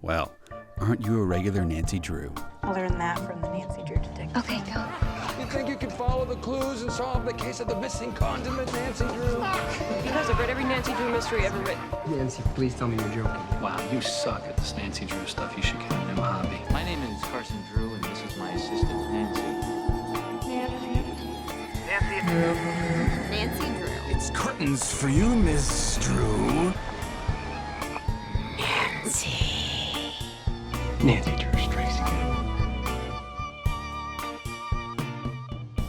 Well, aren't you a regular Nancy Drew? I learned that from the Nancy Drew detective. Okay, go. You think you can follow the clues and solve the case of the missing condiment, Nancy Drew? Because I've read every Nancy Drew mystery ever written. Nancy, please tell me you're joking. Wow, you suck at this Nancy Drew stuff. You should get a new hobby. My name is Carson Drew, and this is my assistant, Nancy. Nancy Drew. It's curtains for you, Miss Drew. Nancy Drew strikes again.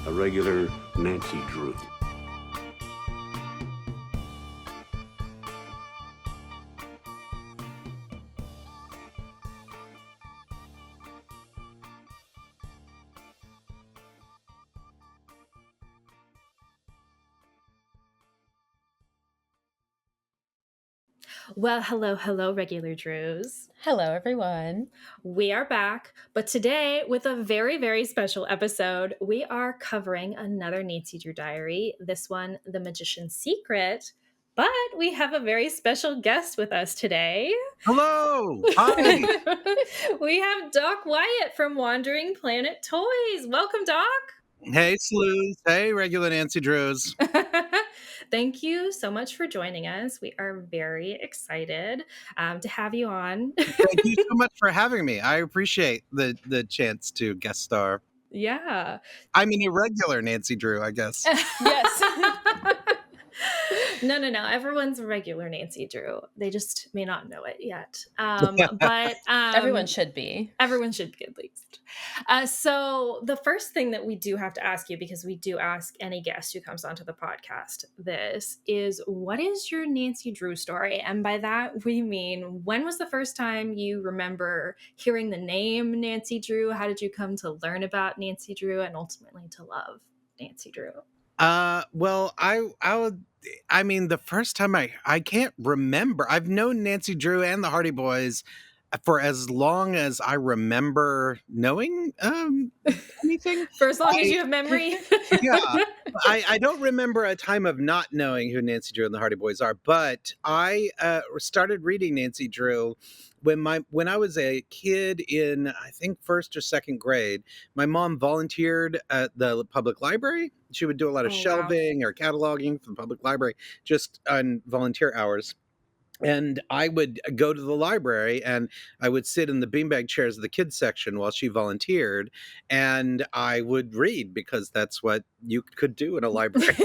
A regular Nancy Drew. Well, hello, regular Drews. Hello, everyone. We are back, but today with a very, very special episode. We are covering another Nancy Drew diary, this one, The Magician's Secret, but we have a very special guest with us today. Hello! Hi! We have Doc Wyatt from Wandering Planet Toys. Welcome, Doc. Hey, sleuths. Hey, regular Nancy Drews. Thank you so much for joining us. We are very excited to have you on. Thank you so much for having me. I appreciate the chance to guest star. Yeah. I'm an irregular Nancy Drew, I guess. Yes. No. Everyone's a regular Nancy Drew. They just may not know it yet. But Everyone should be. Everyone should be, at least. So the first thing that we do have to ask you, because we do ask any guest who comes onto the podcast this, is what is your Nancy Drew story? And by that, we mean, when was the first time you remember hearing the name Nancy Drew? How did you come to learn about Nancy Drew and ultimately to love Nancy Drew? Well, I mean, the first time I can't remember. I've known Nancy Drew and the Hardy Boys for as long as I remember knowing anything. For as long as you have memory. Yeah. I don't remember a time of not knowing who Nancy Drew and the Hardy Boys are, but I started reading Nancy Drew when I was a kid in, I think, first or second grade. My mom volunteered at the public library. She would do a lot of shelving or cataloging for the public library just on volunteer hours. And I would go to the library and I would sit in the beanbag chairs of the kids section while she volunteered. And I would read because that's what you could do in a library.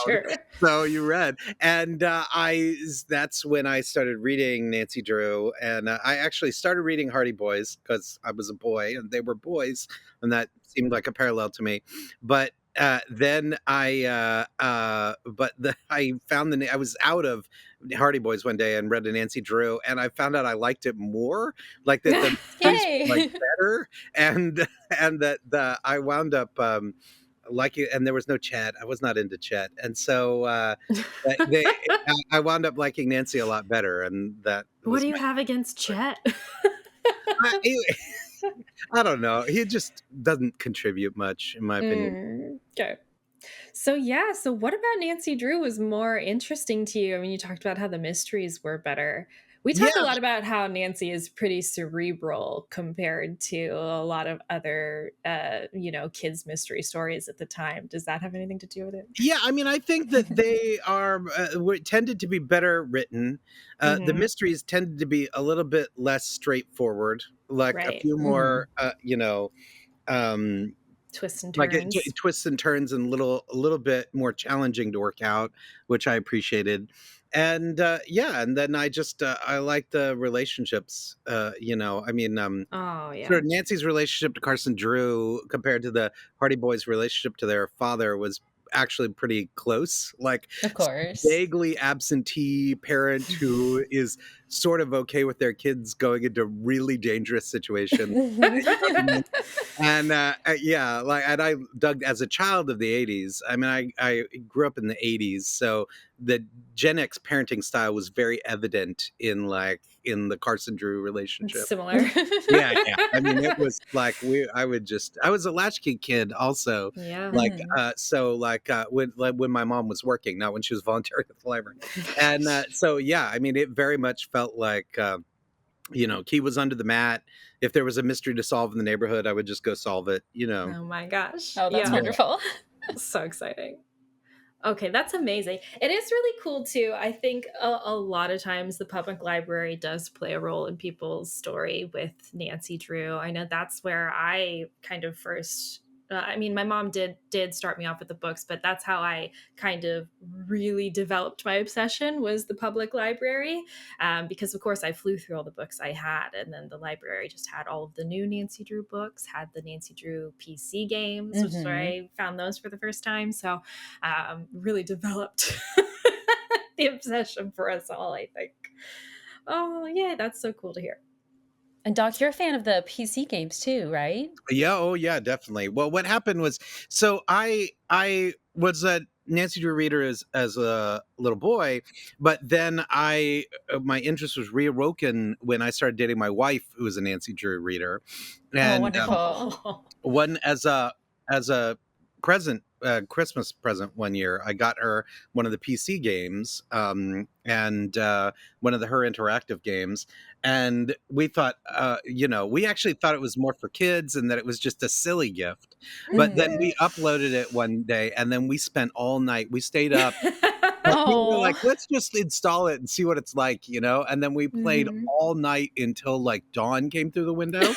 Sure. So you read. And that's when I started reading Nancy Drew. And I actually started reading Hardy Boys because I was a boy and they were boys. And that seemed like a parallel to me. But then I found I was out of Hardy Boys one day and read a Nancy Drew, and I found out I liked it more, like the like better, and that I wound up liking, and there was no Chet. I was not into Chet, and so I wound up liking Nancy a lot better, and that. What do you have against Chet? I don't know. He just doesn't contribute much, in my opinion. Okay. So what about Nancy Drew was more interesting to you? I mean, you talked about how the mysteries were better. We talked a lot about how Nancy is pretty cerebral compared to a lot of other, kids' mystery stories at the time. Does that have anything to do with it? Yeah, I mean, I think that they are tended to be better written. The mysteries tended to be a little bit less straightforward, like a few more, twists and turns, like twists and turns, and a little bit more challenging to work out, which I appreciated. And and then I just I like the relationships. Sort of Nancy's relationship to Carson Drew compared to the Hardy Boys' relationship to their father was actually pretty close. Like, of course, vaguely absentee parent who is sort of okay with their kids going into really dangerous situations. And and I dug as a child of the 80s. I mean, I grew up in the 80s, so the Gen X parenting style was very evident in the Carson Drew relationship. Similar. Yeah. I mean, it was like I was a latchkey kid also. Yeah. When my mom was working, not when she was volunteering at the library. And I mean, it very much felt like Key was under the mat. If there was a mystery to solve in the neighborhood, I would just go solve it. Oh my gosh. Oh, that's Yeah. wonderful. So exciting. Okay, that's amazing. It is really cool too. I think a lot of times the public library does play a role in people's story with Nancy Drew. I know that's where I kind of first. I mean, my mom did start me off with the books, but that's how I kind of really developed my obsession was the public library, because of course I flew through all the books I had, and then the library just had all of the new Nancy Drew books, had the Nancy Drew PC games, which is where I found those for the first time. So really developed the obsession for us all, I think. Oh, yeah, that's so cool to hear. And Doc, you're a fan of the PC games too, right? Yeah, oh yeah, definitely. Well, what happened was, so I was a Nancy Drew reader as a little boy, but then my interest was reawoken when I started dating my wife, who was a Nancy Drew reader, Oh, and wonderful. one as a present Christmas present one year, I got her one of the PC games, and one of her interactive games, and we thought, we actually thought it was more for kids and that it was just a silly gift. But then we uploaded it one day, and then we spent all night. We stayed up. We were like, let's just install it and see what it's like, And then we played all night until like dawn came through the window,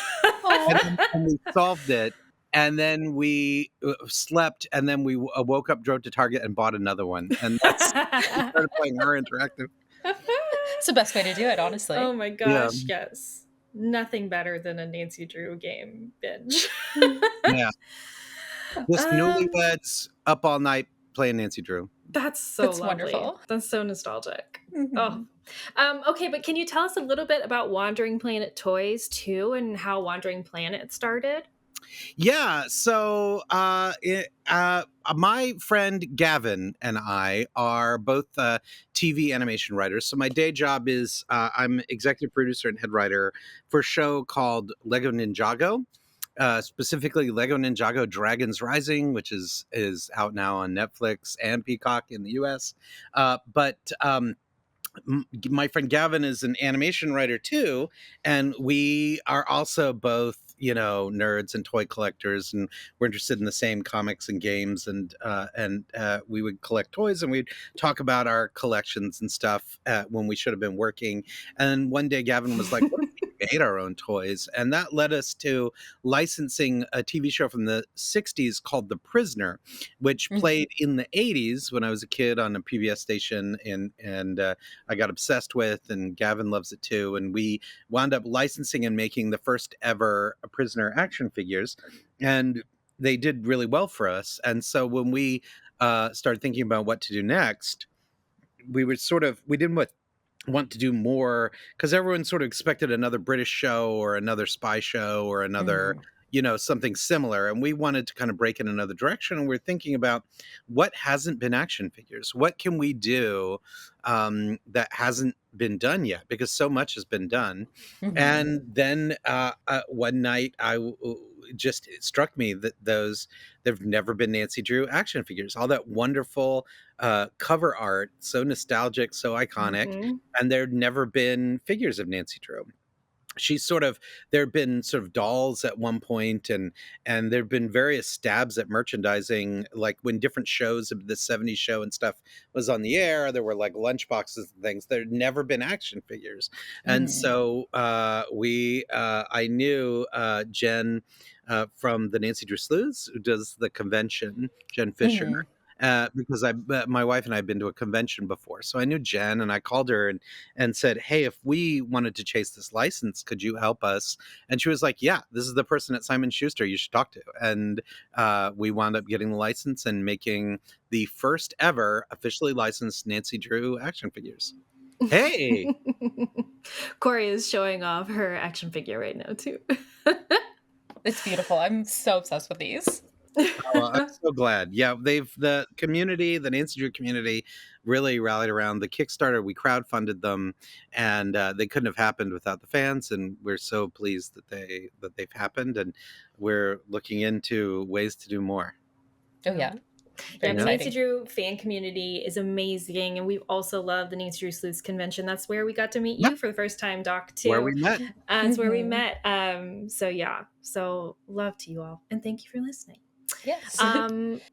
and we solved it. And then we slept, and then we woke up, drove to Target, and bought another one. And we started playing her interactive. It's the best way to do it, honestly. Oh my gosh, yes. Nothing better than a Nancy Drew game binge. Yeah. Just newlyweds up all night playing Nancy Drew. That's lovely. Wonderful. That's so nostalgic. Oh. Okay, but can you tell us a little bit about Wandering Planet Toys too, and how Wandering Planet started? Yeah, so my friend Gavin and I are both TV animation writers. So my day job is I'm executive producer and head writer for a show called Lego Ninjago, specifically Lego Ninjago Dragons Rising, which is out now on Netflix and Peacock in the US. But my friend Gavin is an animation writer too, and we are also both nerds and toy collectors, and we're interested in the same comics and games, and we would collect toys and we'd talk about our collections and stuff when we should have been working. And one day Gavin was like, what if we made our own toys? And that led us to licensing a TV show from the 60s called The Prisoner, which played in the 80s when I was a kid on a PBS station, and I got obsessed with, and Gavin loves it too. And we wound up licensing and making the first ever Prisoner action figures, and they did really well for us. And so when we started thinking about what to do next, we didn't want to do more, because everyone sort of expected another British show or another spy show or another something similar, and we wanted to kind of break in another direction. And we're thinking about what hasn't been action figures, what can we do that hasn't been done yet, because so much has been done. And then one night it struck me that there've never been Nancy Drew action figures, all that wonderful cover art, so nostalgic, so iconic, and there'd never been figures of Nancy Drew. There have been sort of dolls at one point, and there have been various stabs at merchandising, like when different shows of the 70s show and stuff was on the air, there were like lunch boxes and things. There'd never been action figures. And so I knew Jen from the Nancy Drew Sleuths, who does the convention, Jen Fisher. Because my wife and I have been to a convention before. So I knew Jen, and I called her and said, hey, if we wanted to chase this license, could you help us? And she was like, yeah, this is the person at Simon Schuster you should talk to. And we wound up getting the license and making the first ever officially licensed Nancy Drew action figures. Hey! Corey is showing off her action figure right now too. It's beautiful. I'm so obsessed with these. Oh, I'm so glad. Yeah, the Nancy Drew community really rallied around the Kickstarter. We crowdfunded them, and they couldn't have happened without the fans. And we're so pleased that they've happened, and we're looking into ways to do more. Oh yeah. Yeah, Very the Nancy exciting. Drew fan community is amazing, and we also love the Nancy Drew Sleuths convention. That's where we got to meet Yep. you for the first time, Doc, Where too. we met. That's where we Mhm. met. So yeah, so love to you all, and thank you for listening. Yes.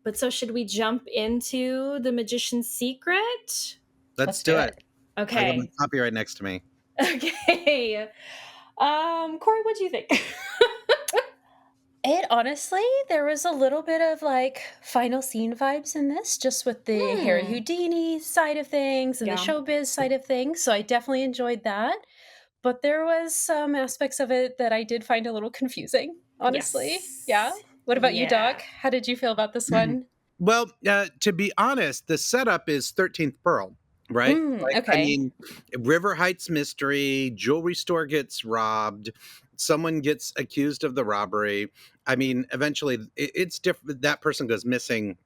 But so should we jump into The Magician's Secret? Let's do it. I got my Okay. copy right next to me. Okay. Corey, what do you think? It honestly, there was a little bit of like final scene vibes in this, just with the Harry Houdini side of things and Yeah. the showbiz side of things. So I definitely enjoyed that. But there was some aspects of it that I did find a little confusing, honestly. Yes. Yeah. What about you, Yeah. Doc? How did you feel about this one? Well, to be honest, the setup is 13th Pearl, right? Like, I Okay. mean, River Heights mystery, jewelry store gets robbed, someone gets accused of the robbery. I mean, eventually it's different. That person goes missing.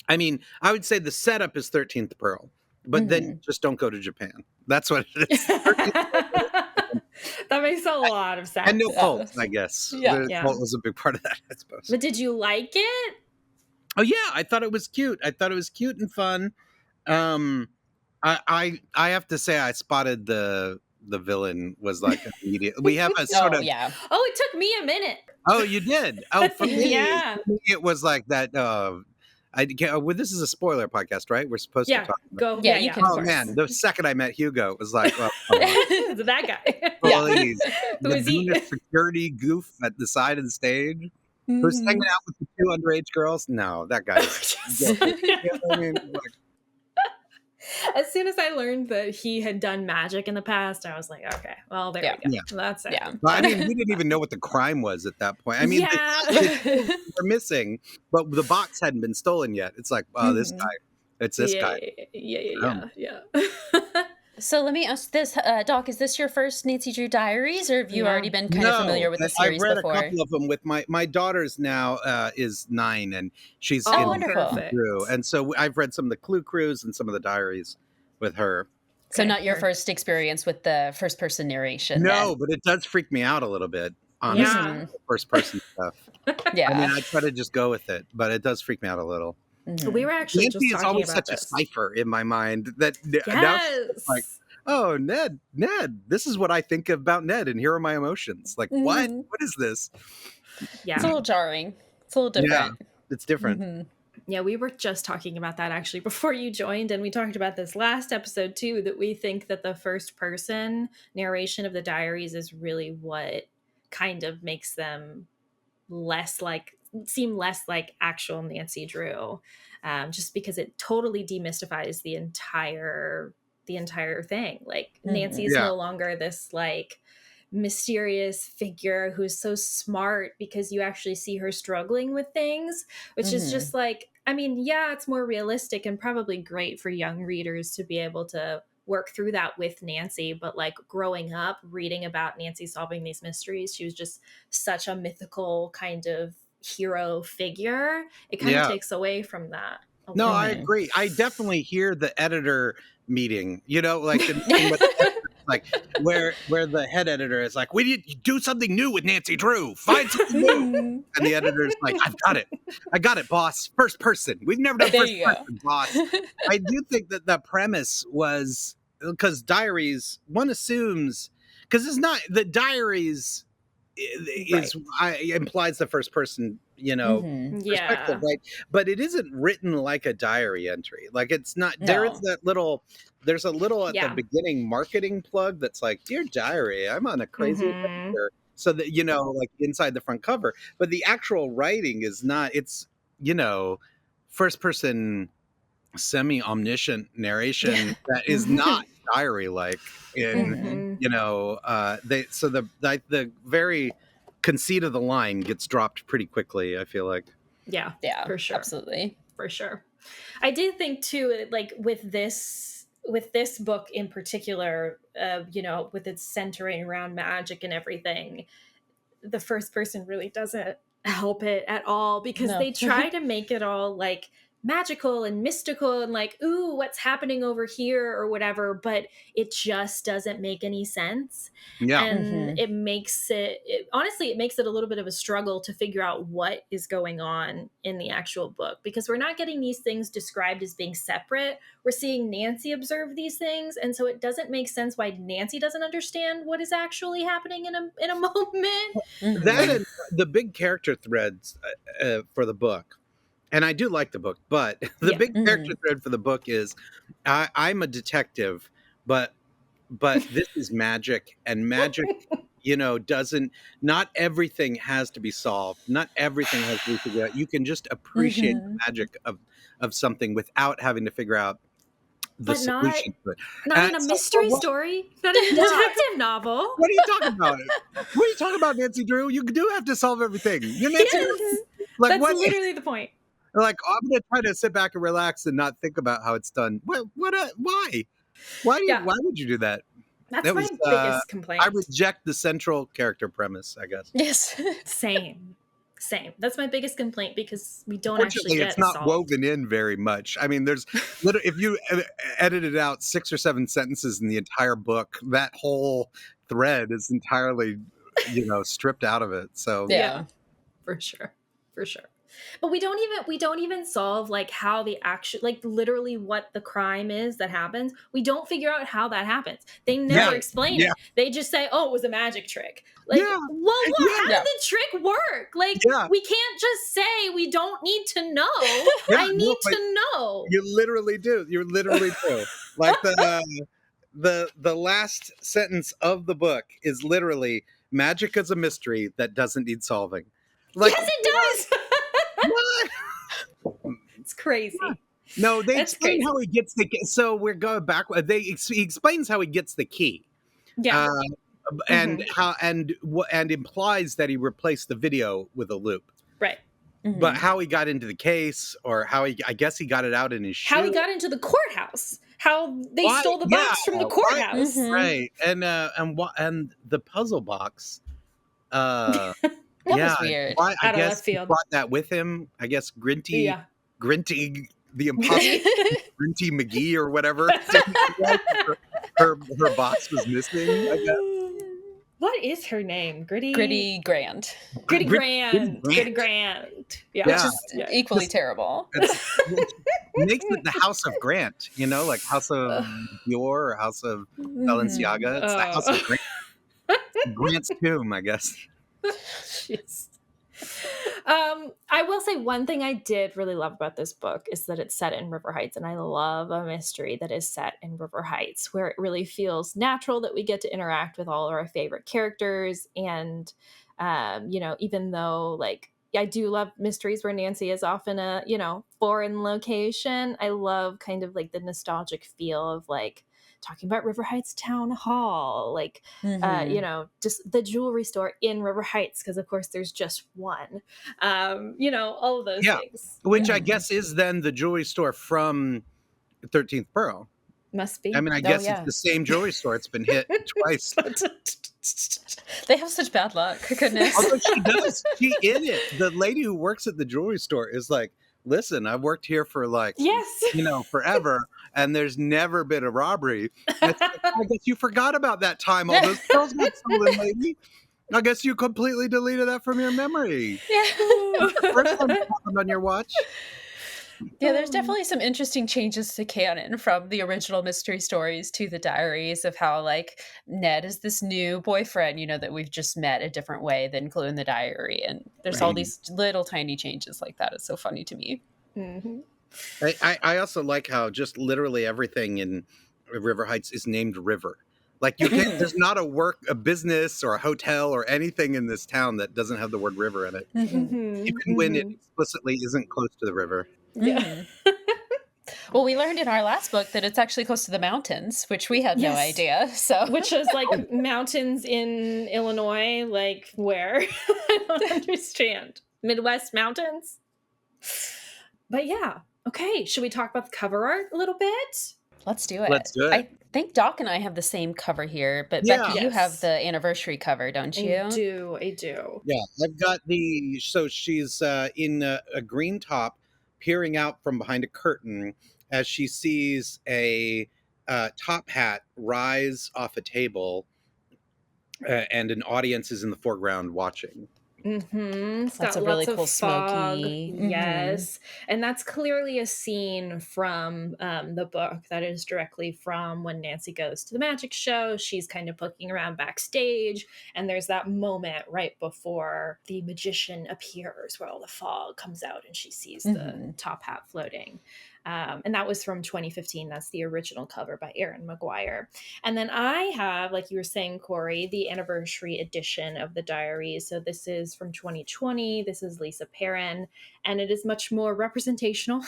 I mean, I would say the setup is 13th Pearl, but then just don't go to Japan. That's what it is. 13th Pearl. That makes a lot of sense. And no cult, I guess. Yeah. The cult was a big part of that, I suppose. But did you like it? Oh yeah, I thought it was cute. I thought it was cute and fun. I have to say I spotted the villain was like immediate. We have a sort of yeah. Oh, it took me a minute. Oh, you did. Oh, for me, Yeah. it was like that. I can't. Well, this is a spoiler podcast, right? We're supposed to Yeah. talk. About Go. Yeah, Yeah. you yeah. can- Oh man, the second I met Hugo, it was like, well, come on. That guy. Please. Who The is he? Venus security goof at the side of the stage, who's hanging out with the two underage girls. No, that guy. Is guilty. You know what I mean? Like, As soon as I learned that he had done magic in the past, I was like, okay, well, there we go. Yeah. That's it. Yeah. well, I mean, we didn't even know what the crime was at that point. I mean, yeah. were missing, but the box hadn't been stolen yet. It's like, wow, this guy. It's this guy. Yeah. So let me ask this, Doc, is this your first Nancy Drew Diaries, or have you already been kind of familiar with the series I've read before? a couple of them with my daughter's now is 9 and she's Oh, in wonderful. Perfect. Drew. And so I've read some of the Clue Crews and some of the diaries with her. So Okay, not your perfect. first experience with the first person narration. No, then. but it does freak me out a little bit, honestly. Yeah. The first person stuff. Yeah. I mean, I try to just go with it, but it does freak me out a little. Mhm. We were actually Nancy just is talking always about such this. a cipher in my mind that now Yes. like, oh, Ned, this is what I think about Ned, and here are my emotions. Like, what? Mhm. What is this? Yeah. It's a little jarring. It's a little different. It's different. Mhm. Yeah, we were just talking about that actually before you joined, and we talked about this last episode too, that we think that the first person narration of the diaries is really what kind of makes them seem less like actual Nancy Drew, just because it totally demystifies the entire thing. Like Nancy's Yeah. no longer this like mysterious figure who's so smart, because you actually see her struggling with things, which is just like, I mean, yeah, it's more realistic and probably great for young readers to be able to work through that with Nancy. But like growing up reading about Nancy solving these mysteries, she was just such a mythical kind of hero figure. It kind of Yeah. takes away from that. a No, little I bit. agree. I definitely hear the editor meeting, like the meeting with the editor, like where the head editor is like, we need to do something new with Nancy Drew. Find something new. And the editor's like, I got it, boss. First person. We've never done There first you go. person, boss. I do think that the premise was because diaries, one assumes, because it's not the diaries implies the first person, Mhm. perspective, Yeah. right? But it isn't written like a diary entry. Like it's not. There is No. there's a little at Yeah. the beginning marketing plug that's like, "Dear diary, I'm on a crazy Mhm. adventure." So that like inside the front cover, but the actual writing is not. It's first person semi-omniscient narration that is not diary like in Mhm. the very conceit of the line gets dropped pretty quickly, I feel like. Yeah. Yeah, For sure. absolutely. For sure. I do think too, like with this book in particular, with its centering around magic and everything, the first person really doesn't help it at all, because No. they try to make it all like magical and mystical and like, ooh, what's happening over here or whatever, but it just doesn't make any sense. Yeah. And it makes honestly, it makes it a little bit of a struggle to figure out what is going on in the actual book, because we're not getting these things described as being separate. We're seeing Nancy observe these things. And so it doesn't make sense why Nancy doesn't understand what is actually happening in a moment. That and the big character threads for the book. And I do like the book, but the big character thread for the book is I'm a detective, but this is magic, and magic, not everything has to be solved. Not everything has to be figured out. You can just appreciate the magic of something without having to figure out the solution to it. Not in a mystery story, not in a detective novel. What are you talking about? What are you talking about, Nancy Drew? You do have to solve everything. You're Nancy Drew. Like, That's what? literally the point. Like, I'm going to try to sit back and relax and not think about how it's done. Why? Why would you do that? That's my biggest complaint. I reject the central character premise, I guess. Yes. Same. That's my biggest complaint, because we don't actually get it's not solved. woven in very much. I mean, there's if you edited out 6 or 7 sentences in the entire book, that whole thread is entirely, stripped out of it. So yeah, for sure. But we don't even solve like how the action, like literally what the crime is that happens. We don't figure out how that happens. They never explain it. They just say, "Oh, it was a magic trick." Like, how did the trick work? Like, we can't just say we don't need to know. I need to know. You literally do. Like the last sentence of the book is literally, "Magic is a mystery that doesn't need solving." Like, yes, it does. What? It's crazy. No, they explain how he gets the key. So we're going back. He explains how he gets the key. Yeah. And and implies that he replaced the video with a loop. Right. But how he got into the case, or I guess he got it out in his shoe. How he got into the courthouse. How they stole the box from the courthouse. Right. And the puzzle box. That was weird. I guess he brought that with him. I guess Grinty, the imposter, Grinty McGee or whatever. her box was missing, I guess. What is her name? Gritty Grant. Gritty Grant. Yeah. Which is equally terrible. Makes it the House of Grant, like House of Dior or House of Balenciaga. It's the House of Grant. Grant's tomb, I guess. Jeez. I will say one thing I did really love about this book is that it's set in River Heights, and I love a mystery that is set in River Heights, where it really feels natural that we get to interact with all of our favorite characters. And even though like I do love mysteries where Nancy is often a foreign location, I love kind of like the nostalgic feel of like talking about River Heights Town Hall, like, just the jewelry store in River Heights, because of course there's just one, all of those things. Which I guess is then the jewelry store from 13th Borough. Must be. I mean, I guess it's the same jewelry store. It's been hit twice. They have such bad luck. Goodness. Although she does. She in it. The lady who works at the jewelry store is like, listen, I've worked here for forever, and there's never been a robbery. I guess you forgot about that time all those pills got stolen, lady. I guess you completely deleted that from your memory. Yeah. First time it happened on your watch. Yeah, there's definitely some interesting changes to canon from the original mystery stories to the diaries of how like Ned is this new boyfriend, that we've just met a different way than Clue in the diary. And there's all these little tiny changes like that. It's so funny to me. Mm-hmm. I also like how just literally everything in River Heights is named River. Like you can't, there's not a business or a hotel or anything in this town that doesn't have the word river in it. Even when it explicitly isn't close to the river. Yeah. Well, we learned in our last book that it's actually close to the mountains, which we had no idea. So, which is like mountains in Illinois, like where? I don't understand. Midwest mountains. But yeah, okay. Should we talk about the cover art a little bit? Let's do it. Let's do it. I think Doc and I have the same cover here, but Becky, you have the anniversary cover, don't you? I do. Yeah, I've got so she's in a green top peering out from behind a curtain as she sees a top hat rise off a table, and an audience is in the foreground watching. It's That's got a really lots of cool fog. smoky. Yes. And that's clearly a scene from the book that is directly from when Nancy goes to the magic show. She's kind of poking around backstage, and there's that moment right before the magician appears where all the fog comes out and she sees the top hat floating. And that was from 2015. That's the original cover by Erin Maguire. And then I have, like you were saying, Corey, the anniversary edition of the diaries. So this is from 2020. This is Lisa Perrin, and it is much more representational.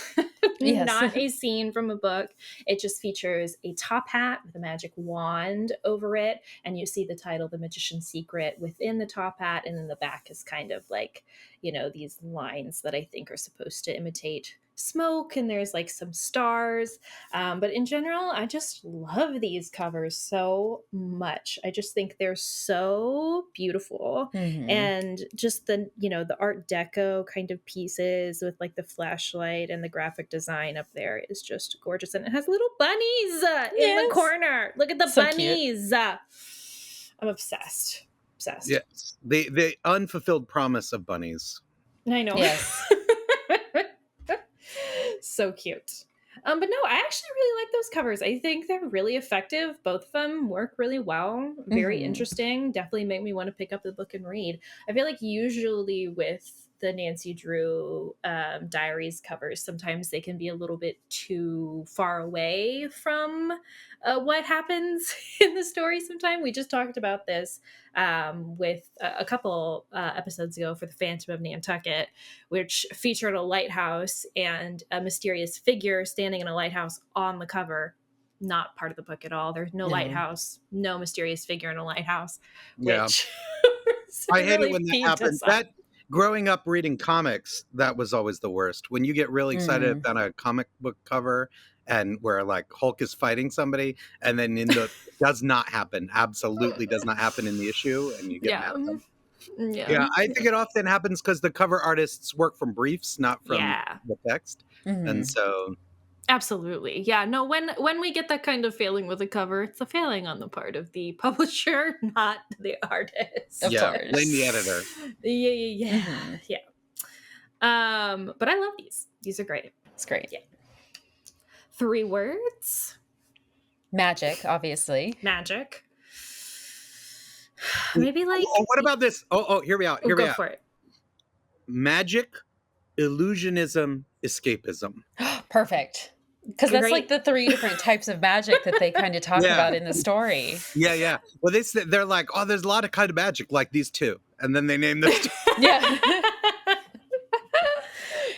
Yes. Not a scene from a book. It just features a top hat with a magic wand over it, and you see the title, The Magician's Secret, within the top hat, and then the back is kind of like, these lines that I think are supposed to imitate smoke, and there's like some stars, but in general I just love these covers so much. I just think they're so beautiful, and just the the art deco kind of pieces with like the flashlight and the graphic design up there is just gorgeous, and it has little bunnies in the corner. Look at the So bunnies. I'm obsessed. Yes, the unfulfilled promise of bunnies. I know. Yes. So cute. But no, I actually really like those covers. I think they're really effective. Both of them work really well. Very interesting. Definitely make me want to pick up the book and read. I feel like usually with the Nancy Drew diaries covers, sometimes they can be a little bit too far away from what happens in the story. Sometimes we just talked about this with a couple episodes ago for the Phantom of Nantucket, which featured a lighthouse and a mysterious figure standing in a lighthouse on the cover. Not part of the book at all. There's no lighthouse, no mysterious figure in a lighthouse. Yeah. Which I hate really it when that peeved happens. us off. That growing up reading comics, that was always the worst. When you get really excited about a comic book cover and where like Hulk is fighting somebody, and then does not happen. Absolutely does not happen in the issue, and you get mad. Yeah, I think it often happens because the cover artists work from briefs, not from the text, and so. Absolutely. Yeah. No, when we get that kind of failing with a cover, it's a failing on the part of the publisher, not the artist. Of course. Blame the editor. Yeah. But I love these. These are great. It's great. Yeah. 3 words. Magic, obviously. Magic. Maybe like. Oh, what about this? Oh, hear me out. Hear me go out. for it. Magic, illusionism, escapism. Perfect. Because that's like the 3 different types of magic that they kind of talk about in the story. Yeah. Well, they're like, oh, there's a lot of kind of magic, like these 2. And then they name those 2. Yeah.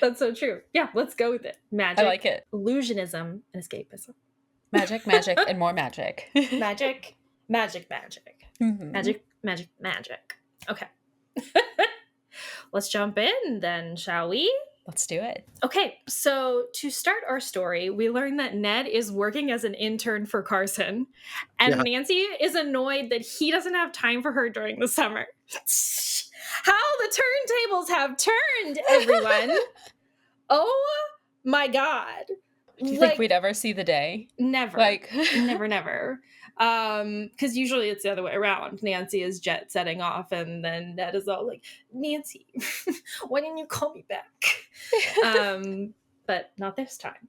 That's so true. Yeah, let's go with it. Magic. I like it. Illusionism and escapism. Magic, and more magic. Magic. Magic. Okay. Let's jump in then, shall we? Let's do it. Okay, so to start our story, we learn that Ned is working as an intern for Carson, and Nancy is annoyed that he doesn't have time for her during the summer. How the turntables have turned, everyone! Oh my god. Do you think we'd ever see the day? Never. Never. Because usually it's the other way around. Nancy is jet setting off, and then Ned is all like, Nancy, why didn't you call me back? But not this time.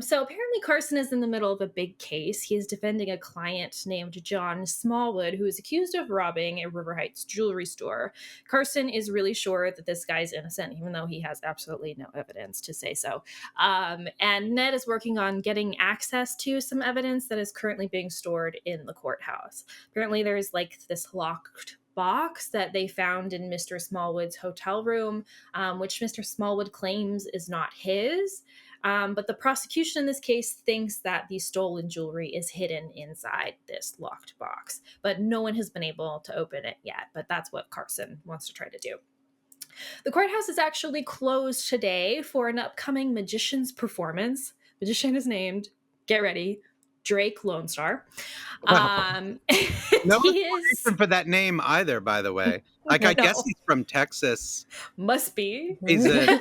So apparently Carson is in the middle of a big case. He is defending a client named John Smallwood, who is accused of robbing a River Heights jewelry store. Carson is really sure that this guy's innocent, even though he has absolutely no evidence to say so. And Ned is working on getting access to some evidence that is currently being stored in the courthouse. Apparently there's like this locked box that they found in Mr. Smallwood's hotel room, which Mr. Smallwood claims is not his. But the prosecution in this case thinks that the stolen jewelry is hidden inside this locked box. But no one has been able to open it yet. But that's what Carson wants to try to do. The courthouse is actually closed today for an upcoming magician's performance. Magician is named, get ready, Drake Lone Star. No reason for that name either, by the way. Like, I guess he's from Texas. Must be. He's a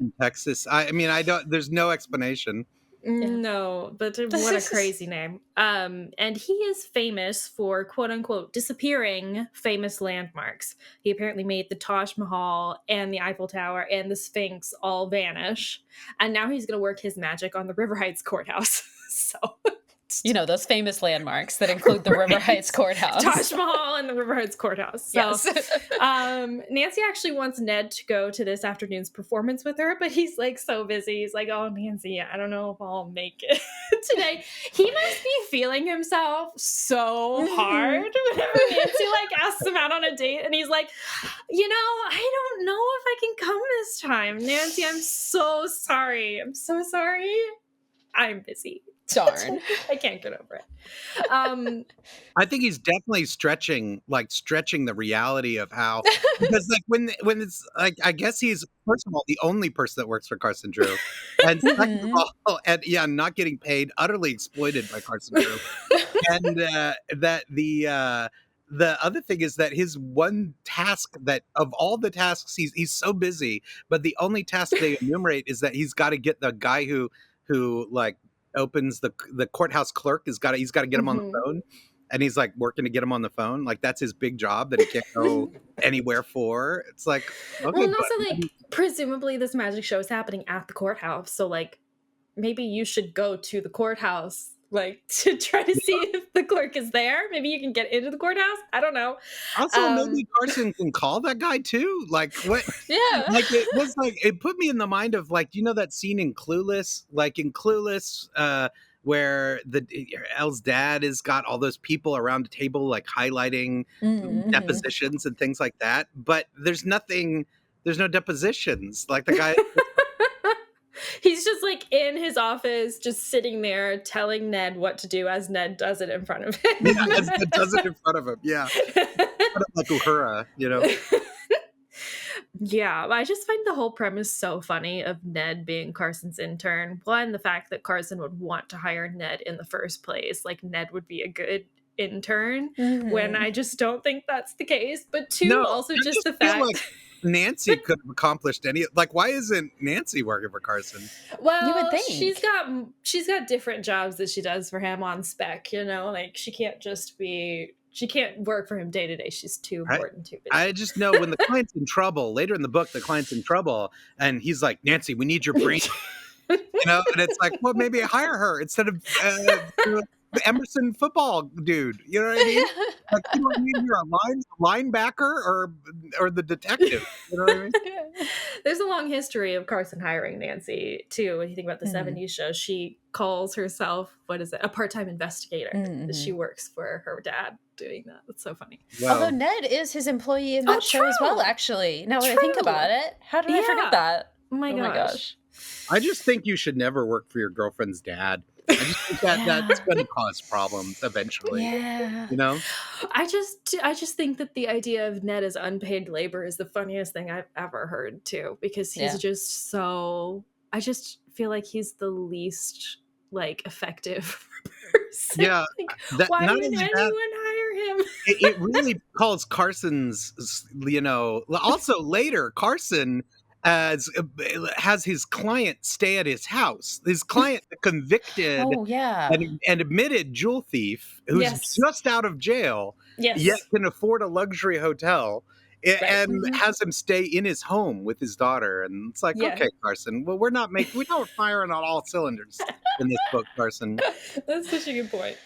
in Texas. I mean, I don't. There's no explanation. No, but what a crazy name. And he is famous for quote unquote disappearing famous landmarks. He apparently made the Taj Mahal and the Eiffel Tower and the Sphinx all vanish. And now he's going to work his magic on the River Heights courthouse. So You know, those famous landmarks that include the River Heights Courthouse. Taj Mahal and the River Heights Courthouse. So, Yes. Nancy actually wants Ned to go to this afternoon's performance with her, but he's like so busy. He's like, oh, Nancy, I don't know if I'll make it today. He must be feeling himself so hard whenever Nancy like asks him out on a date, and he's like, you know, I don't know if I can come this time. Nancy, I'm so sorry. I'm so sorry. I'm busy. Darn. I can't get over it. I think he's definitely stretching the reality of how, because like when it's like, I guess he's, first of all, the only person that works for Carson Drew, and second of all, and not getting paid, utterly exploited by Carson Drew, and that the other thing is that his one task, that of all the tasks, he's so busy, but the only task they enumerate is that he's got to get the guy who like opens the courthouse clerk, he's got to get him on the phone, and he's like working to get him on the phone. Like that's his big job that he can't go anywhere for. It's like, okay, well, and also like presumably this magic show is happening at the courthouse, so like maybe you should go to the courthouse like to try to see if the clerk is there. Maybe you can get into the courthouse. I don't know. Also, maybe Carson can call that guy too. Like what? Yeah. Like it was like, it put me in the mind of like, you know that scene in Clueless? Like in Clueless, where Elle's dad has got all those people around a table like highlighting depositions and things like that. But there's no depositions. Like the guy. He's just like in his office, just sitting there telling Ned what to do as Ned does it in front of him. Yeah, as Ned does it in front of him. Yeah. Like Uhura, you know? Yeah, I just find the whole premise so funny of Ned being Carson's intern. One, the fact that Carson would want to hire Ned in the first place. Like, Ned would be a good intern, when I just don't think that's the case. But two, also just the fact... like Nancy could have accomplished any, like, why isn't Nancy working for Carson? Well, you would think. she's got different jobs that she does for him on spec, you know? Like, she can't work for him day to day. She's too important, too busy. I just know when the client's in trouble, later in the book, the client's in trouble, and he's like, Nancy, we need your brain. You know, and it's like, well, maybe hire her instead of the Emerson football dude. You know what I mean? Like, you know what I mean? You're a linebacker or the detective. You know what I mean? There's a long history of Carson hiring Nancy, too. When you think about the 70s show, she calls herself, a part-time investigator. She works for her dad doing that. That's so funny. Well, although Ned is his employee in that show as well, actually. Now that I think about it. How did I forget that? Oh my gosh. I just think you should never work for your girlfriend's dad. I just think that's going to cause problems eventually. Yeah. You know? I just think that the idea of Ned as unpaid labor is the funniest thing I've ever heard, too, because he's just so... I just feel like he's the least, like, effective person. Yeah. Like, why would anyone hire him? It really calls Carson's, you know... Also, later, Carson... has his client stay at his house. His client, the convicted and admitted jewel thief, who's just out of jail, yet can afford a luxury hotel, and has him stay in his home with his daughter. And it's like, okay, Carson, well, we're not firing on all cylinders in this book, Carson. That's such a good point.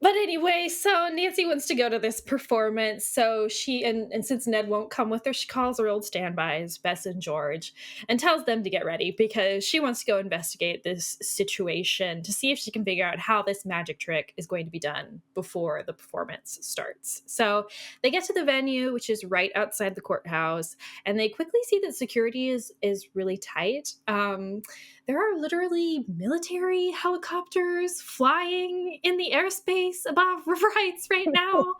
But anyway, so Nancy wants to go to this performance. So she, and since Ned won't come with her, she calls her old standbys, Bess and George, and tells them to get ready because she wants to go investigate this situation to see if she can figure out how this magic trick is going to be done before the performance starts. So they get to the venue, which is right outside the courthouse, and they quickly see that security is really tight. There are literally military helicopters flying in the airspace above River Heights right now,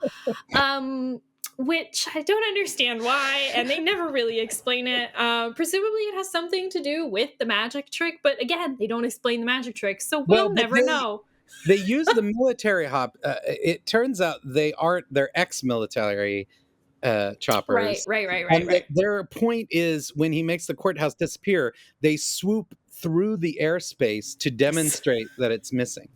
which I don't understand why, and they never really explain it. Presumably it has something to do with the magic trick, but again, they don't explain the magic trick, so we'll never know. They use the military hop. It turns out they're ex-military, choppers. And their point is when he makes the courthouse disappear, they swoop through the airspace to demonstrate that it's missing.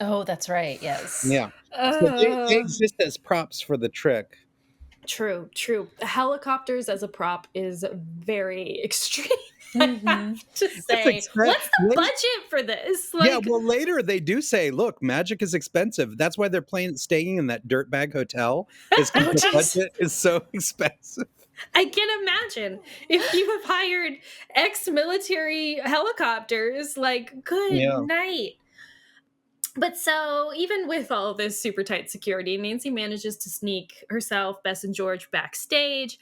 Oh, that's right. Yes. Yeah. So they exist as props for the trick. True. Helicopters as a prop is very extreme. I have to say, what's the budget for this? Yeah, well, later they do say, look, magic is expensive. That's why they're staying in that dirtbag hotel. Is because the budget is so expensive. I can imagine if you have hired ex-military helicopters, like, good night. But so even with all this super tight security, Nancy manages to sneak herself, Bess, and George backstage.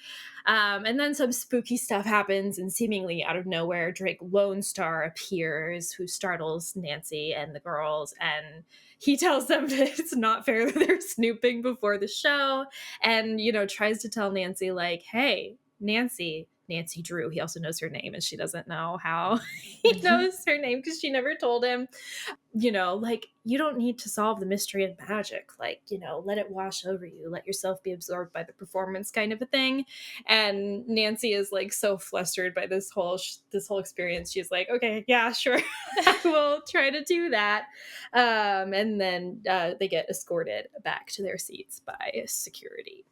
And then some spooky stuff happens, and seemingly out of nowhere, Drake Lone Star appears, who startles Nancy and the girls. And he tells them that it's not fair that they're snooping before the show. And, tries to tell Nancy, like, hey, Nancy Drew. He also knows her name, and she doesn't know how he knows her name because she never told him. Like, you don't need to solve the mystery of magic. Like, let it wash over you. Let yourself be absorbed by the performance, kind of a thing. And Nancy is like so flustered by this whole experience. She's like, okay, yeah, sure, I will try to do that. And then they get escorted back to their seats by security.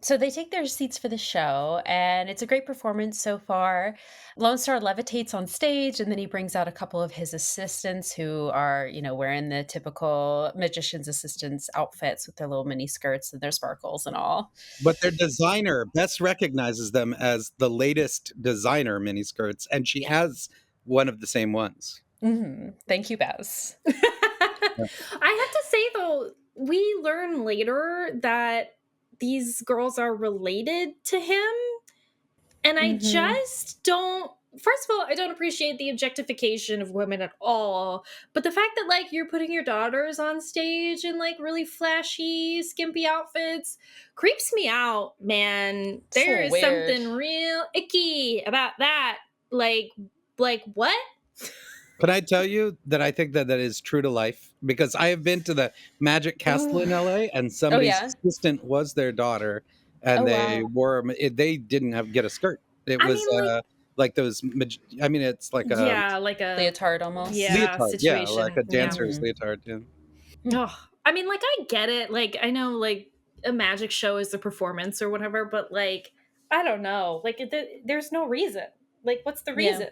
So they take their seats for the show, and it's a great performance so far. Lone Star levitates on stage, and then he brings out a couple of his assistants who are, wearing the typical magician's assistants outfits with their little mini skirts and their sparkles and all. But their designer, Bess recognizes them as the latest designer mini skirts, and she has one of the same ones. Mm-hmm. Thank you, Bess. I have to say, though, we learn later that these girls are related to him. And I just don't, first of all, I don't appreciate the objectification of women at all. But the fact that, like, you're putting your daughters on stage in, like, really flashy, skimpy outfits creeps me out, man. There is something real icky about that. Like what? Can I tell you that I think that is true to life? Because I have been to the Magic Castle in LA, and somebody's assistant was their daughter, and they didn't get a skirt. It was like those. I mean, it's like a like a leotard almost. Leotard, situation. like a dancer's leotard. Yeah. Oh, I mean, like, I get it. Like, I know, like, a magic show is the performance or whatever, but, like, I don't know. Like, there's no reason. Like, what's the reason?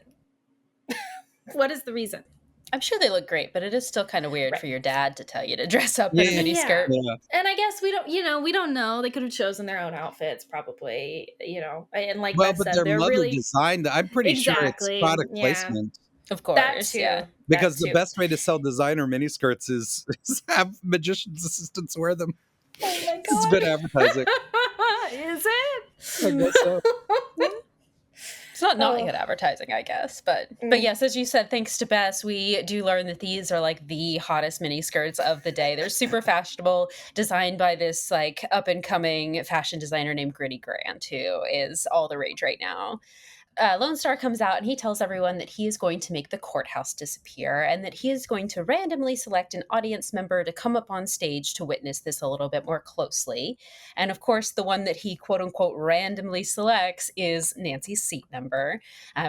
What is the reason? I'm sure they look great, but it is still kind of weird for your dad to tell you to dress up in a mini skirt. Yeah. And I guess we don't know. They could have chosen their own outfits, probably, and like but said, their mother really designed. I'm pretty sure it's product placement. Of course, Because the best way to sell designer miniskirts is have magician's assistants wear them. Oh my God. It's good advertising. Is it? I guess so. It's not good advertising, I guess. But yes, as you said, thanks to Bess, we do learn that these are like the hottest mini skirts of the day. They're super fashionable, designed by this like up and coming fashion designer named Gritty Grant, who is all the rage right now. Lone Star comes out and he tells everyone that he is going to make the courthouse disappear and that he is going to randomly select an audience member to come up on stage to witness this a little bit more closely. And of course, the one that he quote unquote randomly selects is Nancy's seat number.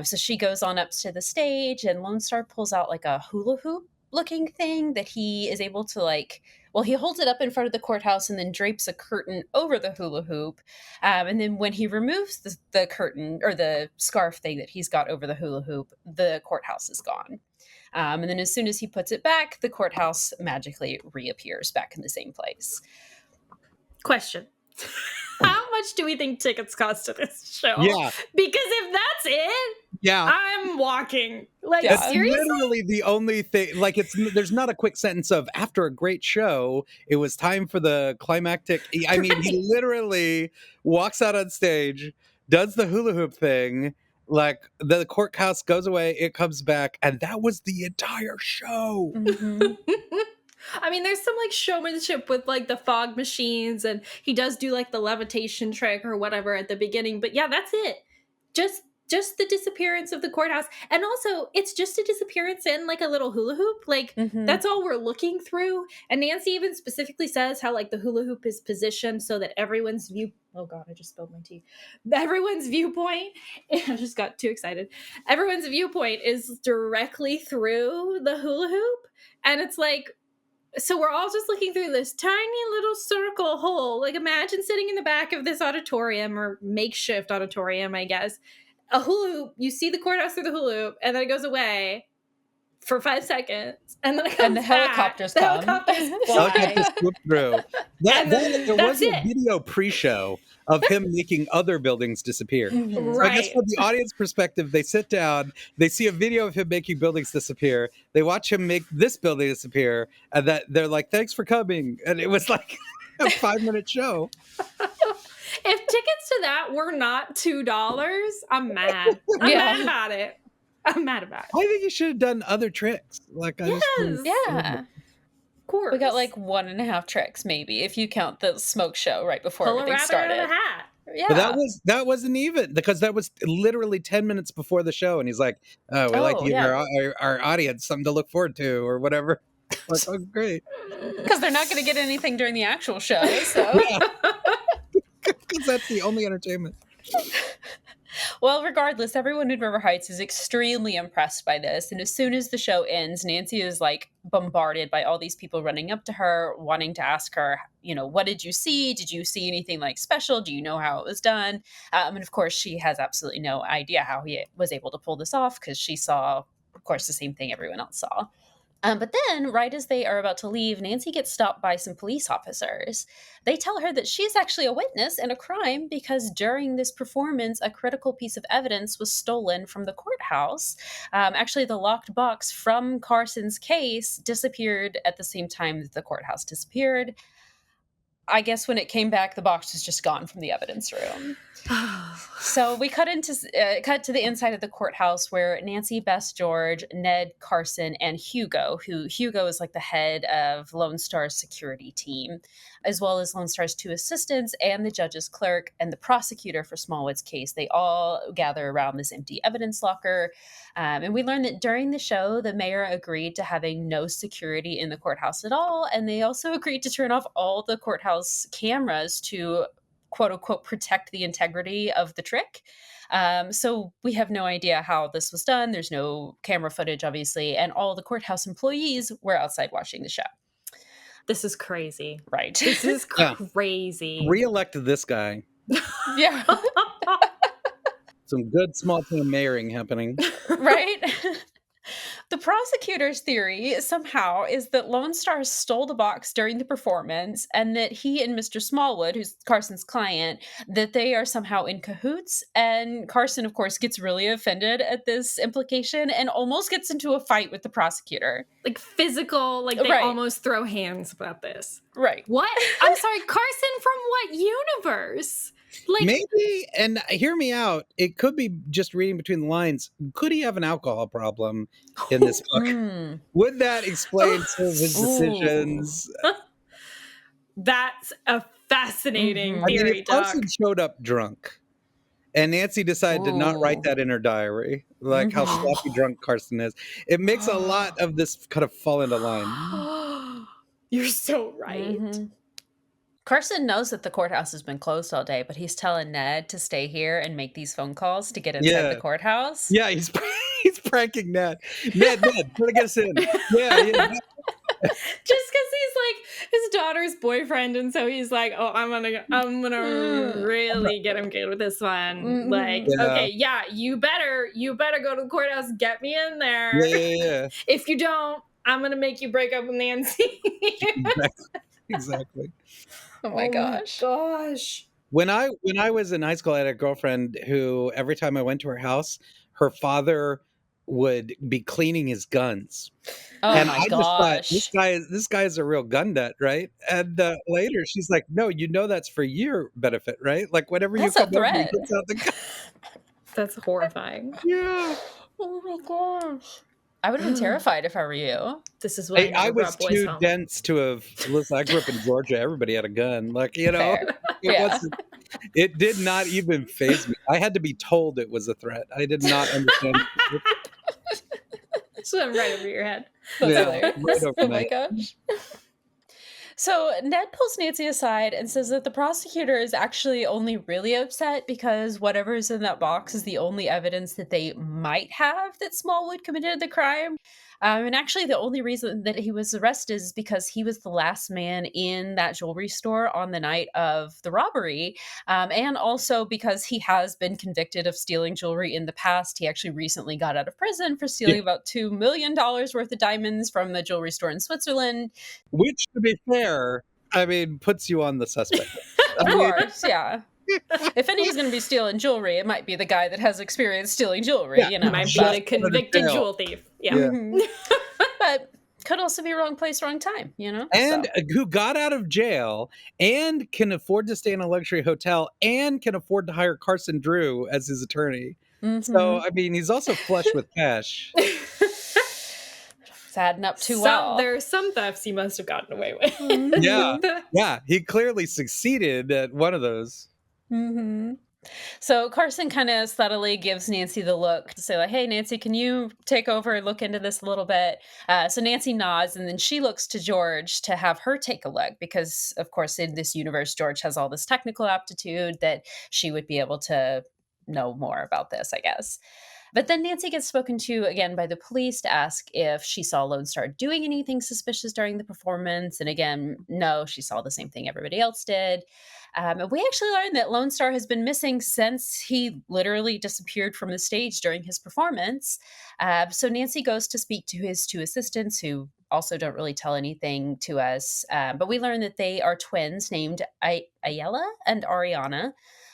So she goes on up to the stage and Lone Star pulls out like a hula hoop looking thing that he is able to he holds it up in front of the courthouse and then drapes a curtain over the hula hoop. And then when he removes the curtain or the scarf thing that he's got over the hula hoop, the courthouse is gone. And then as soon as he puts it back, the courthouse magically reappears back in the same place. Question. How much do we think tickets cost to this show? Yeah. Because if that's it, I'm walking. Like, seriously? Literally the only thing. Like, there's not a quick sentence of after a great show, it was time for the climactic. I mean, he literally walks out on stage, does the hula hoop thing. Like, the courthouse goes away, it comes back, and that was the entire show. Mm-hmm. I mean, there's some like showmanship with like the fog machines, and he does do like the levitation trick or whatever at the beginning. But yeah, that's it. Just the disappearance of the courthouse. And also, it's just a disappearance in like a little hula hoop. Like, that's all we're looking through. And Nancy even specifically says how like the hula hoop is positioned so that everyone's Oh God, I just spilled my tea. Everyone's viewpoint, I just got too excited. Everyone's viewpoint is directly through the hula hoop. And it's like, so we're all just looking through this tiny little circle hole. Like imagine sitting in the back of this auditorium or makeshift auditorium, I guess. A hula hoop, you see the courthouse through the hula hoop, and then it goes away for 5 seconds, and then it comes And the back. helicopters The come. helicopters Helicopter fly. swoop through. And then There that's was a it. video pre-show of him making other buildings disappear. Mhm. So I guess Right. from the audience perspective, they sit down, they see a video of him making buildings disappear, they watch him make this building disappear, and that they're like, "Thanks for coming." And it was like a 5-minute show. If tickets to that were not $2, I'm mad. I'm Yeah. mad about it. I'm mad about it. I think you should have done other tricks. Like I just Yes. Yeah. Of course. We got like 1.5 tricks, maybe, if you count the smoke show right before pull a everything rabbit out started. of the hat. Yeah. But that wasn't even, because that was literally 10 minutes before the show, and he's like, "Oh, we like to give our audience something to look forward to," or whatever. Like, oh, great. Because they're not going to get anything during the actual show. So, Because that's the only entertainment. well, regardless, everyone in River Heights is extremely impressed by this. And as soon as the show ends, Nancy is like bombarded by all these people running up to her, wanting to ask her, you know, what did you see? Did you see anything like special? Do you know how it was done? And of course, she has absolutely no idea how he was able to pull this off because she saw, of course, the same thing everyone else saw. But then, right as they are about to leave, Nancy gets stopped by some police officers. They tell her that she's actually a witness in a crime because during this performance, a critical piece of evidence was stolen from the courthouse. Actually, the locked box from Carson's case disappeared at the same time that the courthouse disappeared. I guess when it came back, the box was just gone from the evidence room. So we cut to the inside of the courthouse where Nancy, Bess, George, Ned, Carson, and Hugo is like the head of Lone Star's security team, as well as Lone Star's 2 assistants and the judge's clerk and the prosecutor for Smallwood's case. They all gather around this empty evidence locker. And we learned that during the show, the mayor agreed to having no security in the courthouse at all. And they also agreed to turn off all the courthouse cameras to, quote unquote, protect the integrity of the trick. So we have no idea how this was done. There's no camera footage, obviously. And all the courthouse employees were outside watching the show. This is crazy. Right. This is crazy. Re-elected this guy. Yeah. Some good small town mayoring happening. Right? The prosecutor's theory somehow is that Lone Star stole the box during the performance and that he and Mr. Smallwood, who's Carson's client, that they are somehow in cahoots. And Carson, of course, gets really offended at this implication and almost gets into a fight with the prosecutor. Like physical, like they Right. almost throw hands about this. Right. What? I'm sorry, Carson from what universe? Like, Maybe, and hear me out, it could be just reading between the lines. Could he have an alcohol problem in this book? Would that explain some of his decisions? That's a fascinating I mean, theory, if Doc. Carson showed up drunk and Nancy decided to not write that in her diary, like how sloppy drunk Carson is, it makes a lot of this kind of fall into line. You're so right. Carson knows that the courthouse has been closed all day, but he's telling Ned to stay here and make these phone calls to get inside the courthouse. Yeah, he's pranking Ned. Ned, try to get us in. Yeah. Just because he's like his daughter's boyfriend, and so he's like, "Oh, I'm gonna really get him good with this one." Like, okay, yeah, you better go to the courthouse, get me in there. Yeah. If you don't, I'm gonna make you break up with Nancy. Exactly. Oh my gosh. When I was in high school, I had a girlfriend who every time I went to her house, her father would be cleaning his guns. Oh and my I gosh. just thought, this guy is a real gun nut, right? And later she's like, no, that's for your benefit, right? Like whenever That's you a come over, he threat. gets out the gun. That's horrifying. Yeah. Oh my gosh. I would have been terrified if I were you. This is why I was too dense to have. Listen, I grew up in Georgia. Everybody had a gun. Like, Fair. It did not even faze me. I had to be told it was a threat. I did not understand. So I'm right over your head. That's Yeah, hilarious. right over Oh my my head. gosh. So Ned pulls Nancy aside and says that the prosecutor is actually only really upset because whatever is in that box is the only evidence that they might have that Smallwood committed the crime. And actually, the only reason that he was arrested is because he was the last man in that jewelry store on the night of the robbery. And also because he has been convicted of stealing jewelry in the past. He actually recently got out of prison for stealing about $2 million worth of diamonds from the jewelry store in Switzerland. Which, to be fair, I mean, puts you on the suspect. Of course, yeah. If anyone's going to be stealing jewelry, it might be the guy that has experience stealing jewelry, you know. Might be but- the convicted jewel thief. Yeah. but could also be wrong place, wrong time, you know? And who got out of jail and can afford to stay in a luxury hotel and can afford to hire Carson Drew as his attorney. So, I mean, he's also flush with cash. It's adding up too well. There are some thefts he must have gotten away with. Yeah, he clearly succeeded at one of those. So Carson kind of subtly gives Nancy the look to say, like, hey, Nancy, can you take over and look into this a little bit? So Nancy nods, and then she looks to George to have her take a look because, of course, in this universe, George has all this technical aptitude that she would be able to know more about this, I guess. But then Nancy gets spoken to again by the police to ask if she saw Lone Star doing anything suspicious during the performance. And again, no, she saw the same thing everybody else did. And we actually learned that Lone Star has been missing since he literally disappeared from the stage during his performance. So Nancy goes to speak to his two assistants who also don't really tell anything to us. But we learn that they are twins named Ayala and Ariana.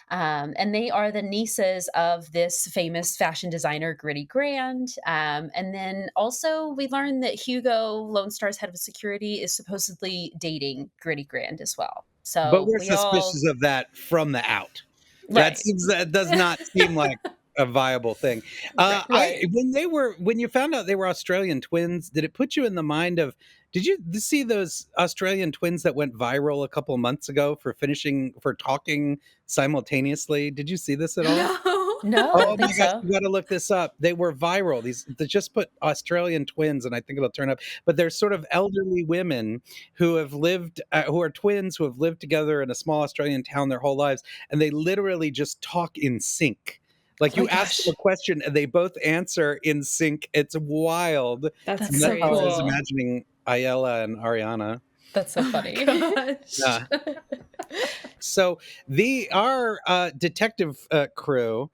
And they are the nieces of this famous fashion designer, Gritty Grand. And then also we learned that Hugo, Lone Star's head of security, is supposedly dating Gritty Grand as well. So, but we're suspicious of that from the out. Right. That does not seem like a viable thing. Right. When you found out they were Australian twins, did it put you in the mind of? Did you see those Australian twins that went viral a couple months ago for talking simultaneously? Did you see this at all? No, Oh I don't my think gosh, so. you got to look this up. They were viral. They just put Australian twins, and I think it'll turn up. But they're sort of elderly women who have lived, who are twins who have lived together in a small Australian town their whole lives, and they literally just talk in sync. Like you ask them a question, and they both answer in sync. It's wild. That's so how I was cool. imagining Ayala and Ariana. That's so funny. Yeah. So our detective crew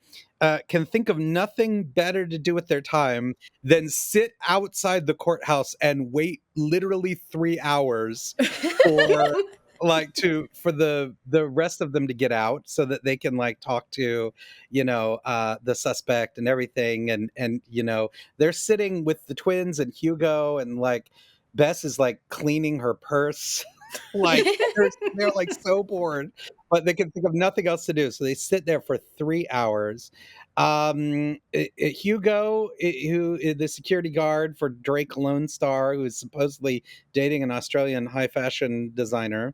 can think of nothing better to do with their time than sit outside the courthouse and wait literally 3 hours for for the rest of them to get out so that they can talk to the suspect and everything, and they're sitting with the twins and Hugo, and Bess is cleaning her purse. They're so bored, but they can think of nothing else to do, so they sit there for 3 hours. Hugo, who is the security guard for Drake Lone Star, who is supposedly dating an Australian high fashion designer,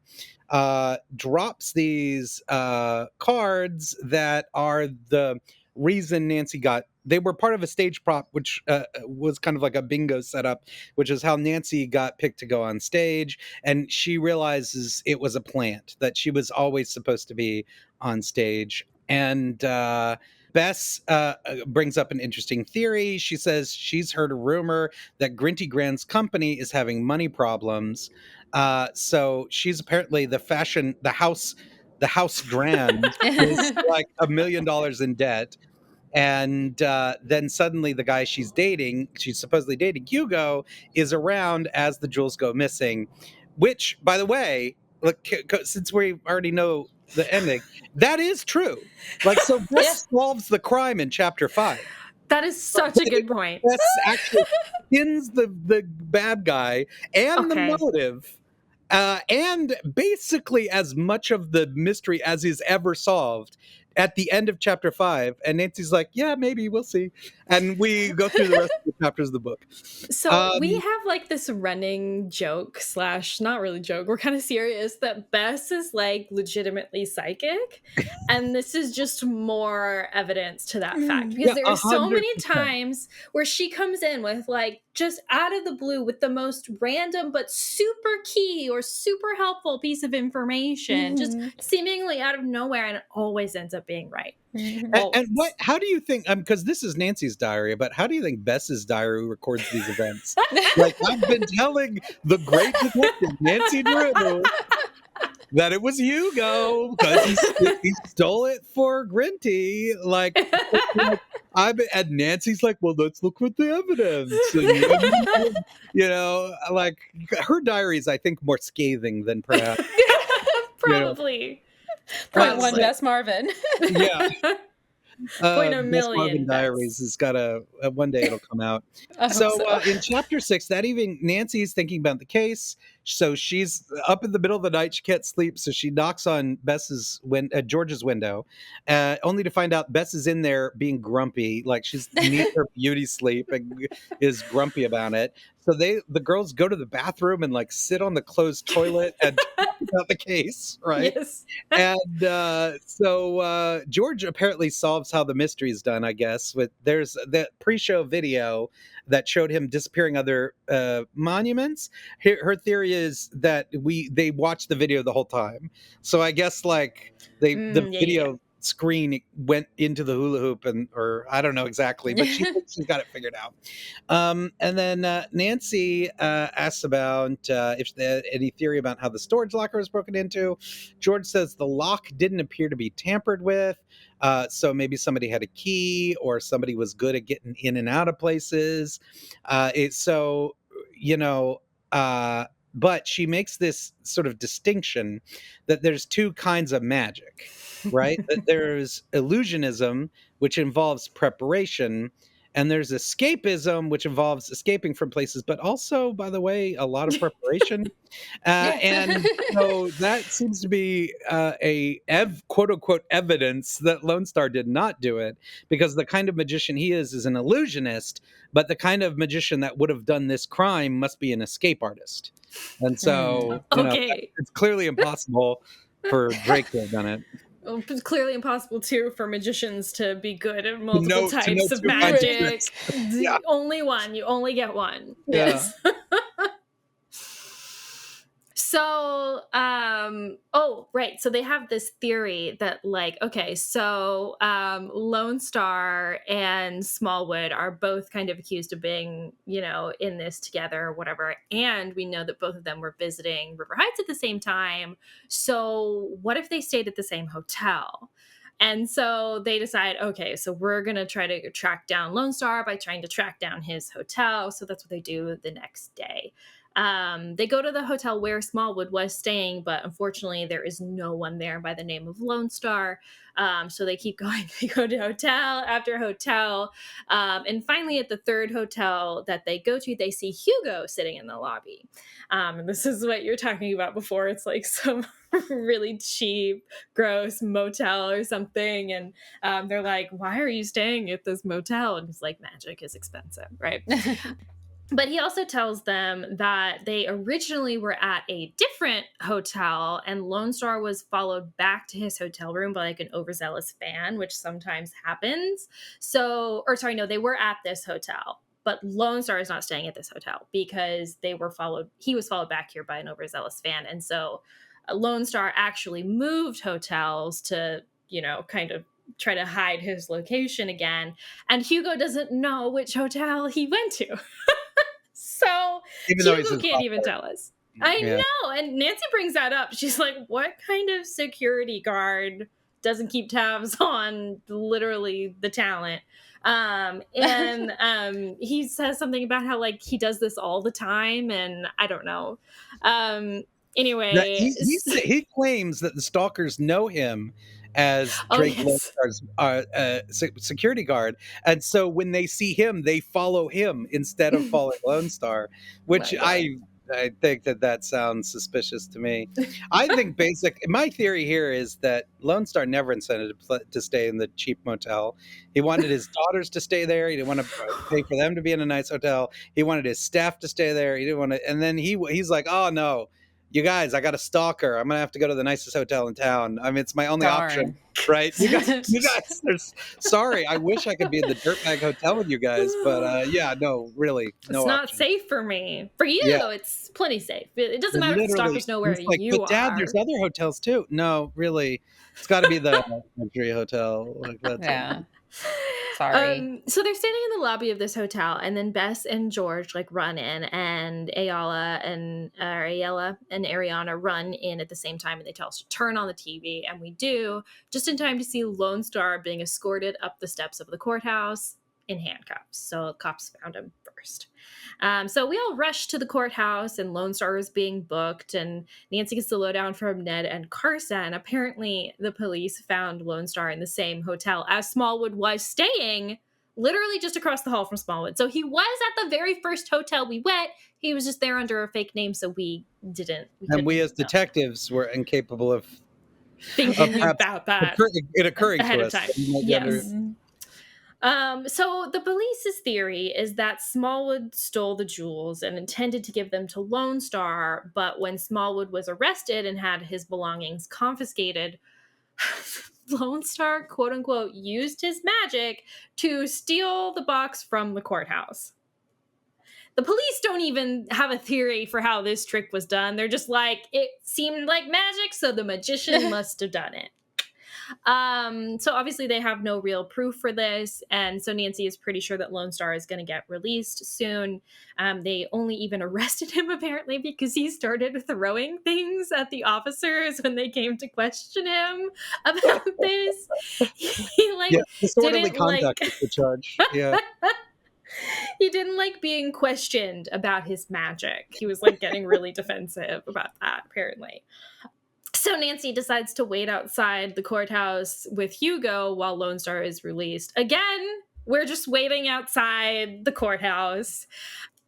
drops these cards that are the reason Nancy got. They were part of a stage prop, which was kind of like a bingo setup, which is how Nancy got picked to go on stage. And she realizes it was a plant, that she was always supposed to be on stage. And Bess brings up an interesting theory. She says she's heard a rumor that Grinty Grand's company is having money problems. So she's apparently the house grand is $1 million in debt. And then suddenly the guy she's supposedly dating, Hugo, is around as the jewels go missing, which, by the way, look, since we already know the ending, that is true. So Bess solves the crime in chapter 5. That is such a good point. Bess actually pins the bad guy and the motive, and basically as much of the mystery as is ever solved. at the end of chapter 5, and Nancy's like, yeah, maybe, we'll see. And we go through the rest of the chapters of the book. So we have like this running joke / not really joke. We're kind of serious that Bess is like legitimately psychic, and this is just more evidence to that fact because there are so many 100%. times where she comes in with like just out of the blue with the most random but super key or super helpful piece of information, just seemingly out of nowhere, and it always ends up being right. And how do you think, because this is Nancy's diary, but how do you think Bess's diary records these events? Like, I've been telling the great detective Nancy Drew that it was Hugo because he stole it for Grinty. And Nancy's like, well, let's look at the evidence. And, like, her diary is, I think, more scathing than perhaps. Probably. Point one, Bess Marvin. Yeah. Point a Bess million. Marvin Diaries has got one day it'll come out. So in chapter 6, that evening, Nancy's thinking about the case. So she's up in the middle of the night. She can't sleep. So she knocks on George's window, only to find out Bess is in there being grumpy. Like she's needs her beauty sleep and is grumpy about it. So the girls go to the bathroom and like sit on the closed toilet and talk about the case, right? Yes. And so George apparently solves how the mystery is done, I guess. There's the pre-show video that showed him disappearing other monuments. Her theory is that they watched the video the whole time. So I guess like the video screen went into the hula hoop or I don't know exactly, but she thinks she's got it figured out. And then Nancy asks about if there's any theory about how the storage locker was broken into. George says the lock didn't appear to be tampered with. So maybe somebody had a key or somebody was good at getting in and out of places. But she makes this sort of distinction that there's two kinds of magic, right? That there's illusionism, which involves preparation, and there's escapism, which involves escaping from places, but also, by the way, a lot of preparation. And so that seems to be quote unquote evidence that Lone Star did not do it, because the kind of magician he is an illusionist, but the kind of magician that would have done this crime must be an escape artist. And so it's clearly impossible for Drake to have done it. It's clearly impossible too for magicians to be good at multiple types of magic. Yeah. Only one. You only get one. Yeah. Yes. So, right. So they have this theory that Lone Star and Smallwood are both kind of accused of being, in this together or whatever. And we know that both of them were visiting River Heights at the same time. So what if they stayed at the same hotel? And so they decide, okay, so we're going to try to track down Lone Star by trying to track down his hotel. So that's what they do the next day. They go to the hotel where Smallwood was staying, but unfortunately there is no one there by the name of Lone Star. So they keep going. They go to hotel after hotel. And finally at the third hotel that they go to, they see Hugo sitting in the lobby. And this is what you're talking about before. It's like some really cheap, gross motel or something. And they're like, why are you staying at this motel? And he's like, magic is expensive, right? But he also tells them that they originally were at a different hotel and Lone Star was followed back to his hotel room by like an overzealous fan, which sometimes happens. They were at this hotel, but Lone Star is not staying at this hotel because he was followed back here by an overzealous fan. And so Lone Star actually moved hotels to, kind of try to hide his location again. And Hugo doesn't know which hotel he went to. So Hugo can't even tell us. I know. And Nancy brings that up. She's like, what kind of security guard doesn't keep tabs on literally the talent? And he says something about how like he does this all the time. And I don't know. Anyway. He claims that the stalkers know him as Drake Lone Star's security guard. And so when they see him, they follow him instead of following Lone Star, which I I think that sounds suspicious to me. I think my theory here is that Lone Star never intended to stay in the cheap motel. He wanted his daughters to stay there. He didn't want to pay for them to be in a nice hotel. He wanted his staff to stay there. He didn't want to, and then he's like, oh no, you guys, I got a stalker. I'm gonna have to go to the nicest hotel in town. I mean, it's my only option, right? You guys. Sorry, I wish I could be in the dirtbag hotel with you guys, but yeah, no, really, no. It's not option. safe for me. For you, Yeah. It's plenty safe. It doesn't matter if the stalkers know where He's like, you but Dad, are. there's other hotels too. No, really, it's got to be the luxury hotel. Like that's Yeah. Sorry. So they're standing in the lobby of this hotel, and then Bess and George like run in, and Ayala and Ariana run in at the same time, and they tell us to turn on the TV, and we do, just in time to see Lone Star being escorted up the steps of the courthouse in handcuffs. So cops found him first. So we all rush to the courthouse, and Lone Star is being booked, and Nancy gets the lowdown from Ned and Carson. Apparently, the police found Lone Star in the same hotel as Smallwood was staying, literally just across the hall from Smallwood. So he was at the very first hotel we went. He was just there under a fake name, so we didn't. And we as detectives were incapable of thinking about that. It occurring ahead to of us. time. Yes. So the police's theory is that Smallwood stole the jewels and intended to give them to Lone Star, but when Smallwood was arrested and had his belongings confiscated, Lone Star, quote unquote, used his magic to steal the box from the courthouse. The police don't even have a theory for how this trick was done. They're just like, it seemed like magic, so the magician must have done it. So obviously they have no real proof for this, and so Nancy is pretty sure that Lone Star is going to get released soon. They only even arrested him apparently because he started throwing things at the officers when they came to question him about this. He disorderly didn't conduct is the charge. Yeah. He didn't like being questioned about his magic. He was like getting really defensive about that apparently. So Nancy decides to wait outside the courthouse with Hugo while Lone Star is released. Again, we're just waiting outside the courthouse.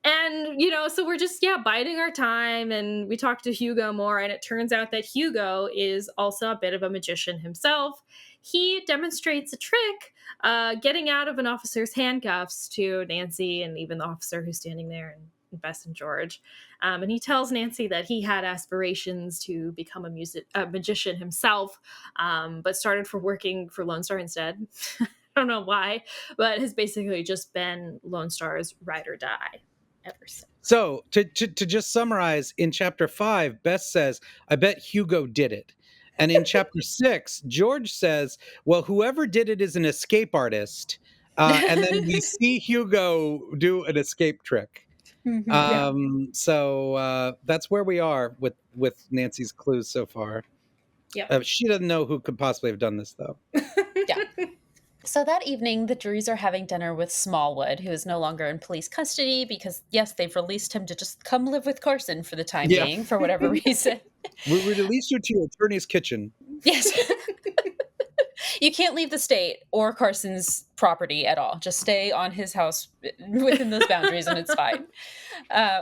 And, so we're just, biding our time. And we talk to Hugo more. And it turns out that Hugo is also a bit of a magician himself. He demonstrates a trick, getting out of an officer's handcuffs to Nancy and even the officer who's standing there and Bess and George. And he tells Nancy that he had aspirations to become a magician himself, but started working for Lone Star instead. I don't know why, but has basically just been Lone Star's ride or die ever since. So to just summarize, in chapter 5, Bess says, I bet Hugo did it. And in chapter 6, George says, well, whoever did it is an escape artist. And then we see Hugo do an escape trick. So that's where we are with Nancy's clues so far. Yeah. She doesn't know who could possibly have done this, though. Yeah. So that evening, the Drews are having dinner with Smallwood, who is no longer in police custody because, yes, they've released him to just come live with Carson for the time being, for whatever reason. We released you to your attorney's kitchen. Yes. You can't leave the state or Carson's property at all. Just stay on his house within those boundaries and it's fine.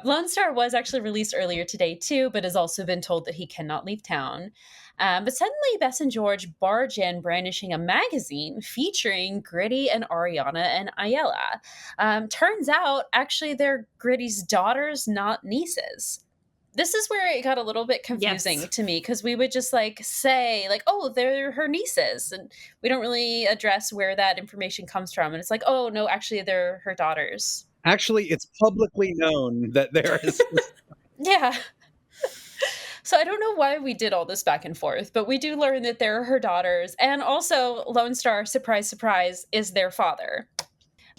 Lone Star was actually released earlier today too, but has also been told that he cannot leave town. But suddenly Bess and George barge in brandishing a magazine featuring Gritty and Ariana and Ayala. Turns out, actually, they're Gritty's daughters, not nieces. This is where it got a little bit confusing to me because we would just say oh, they're her nieces. And we don't really address where that information comes from. And it's like, oh, no, actually, they're her daughters. Actually, it's publicly known that there is. Yeah. So I don't know why we did all this back and forth, but we do learn that they're her daughters. And also, Lone Star, surprise, surprise, is their father.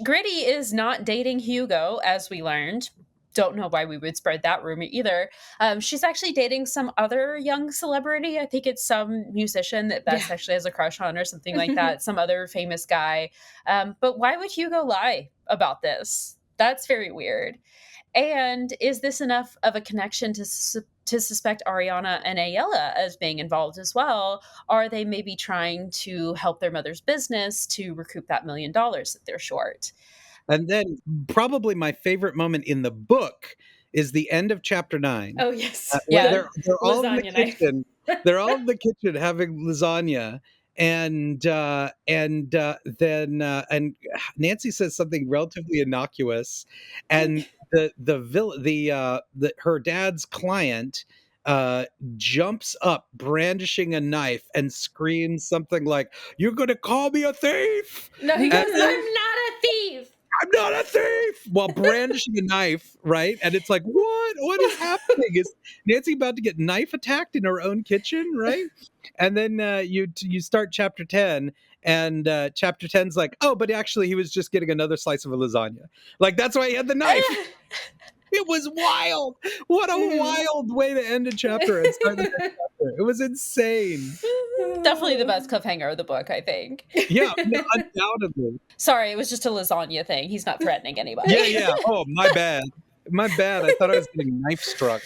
Gritty is not dating Hugo, as we learned. Don't know why we would spread that rumor either. She's actually dating some other young celebrity. I think it's some musician that Bess actually has a crush on or something like that. Some other famous guy. But why would Hugo lie about this? That's very weird. And is this enough of a connection to suspect Ariana and Ayala as being involved as well? Are they maybe trying to help their mother's business to recoup that $1 million that they're short? And then probably my favorite moment in the book is the end of chapter 9. Oh yes, Where Yeah. they're all in the Lasagna knife. kitchen. They're all in the kitchen having lasagna, and then Nancy says something relatively innocuous, and her dad's client uh jumps up brandishing a knife and screams something like, "You're gonna call me a thief?" No, he goes, And "I'm not a thief." I'm not a thief, while brandishing a knife, right? And it's like, what is happening? Is Nancy about to get knife attacked in her own kitchen, right? And then you start chapter 10, and chapter 10's like, oh, but actually he was just getting another slice of a lasagna. Like, that's why he had the knife. It was wild. What a wild way to end a chapter and start the next chapter. It was insane. Definitely the best cliffhanger of the book, I think. Yeah, no, undoubtedly. Sorry, it was just a lasagna thing. He's not threatening anybody. Yeah. Oh, my bad. My bad. I thought I was getting knife struck.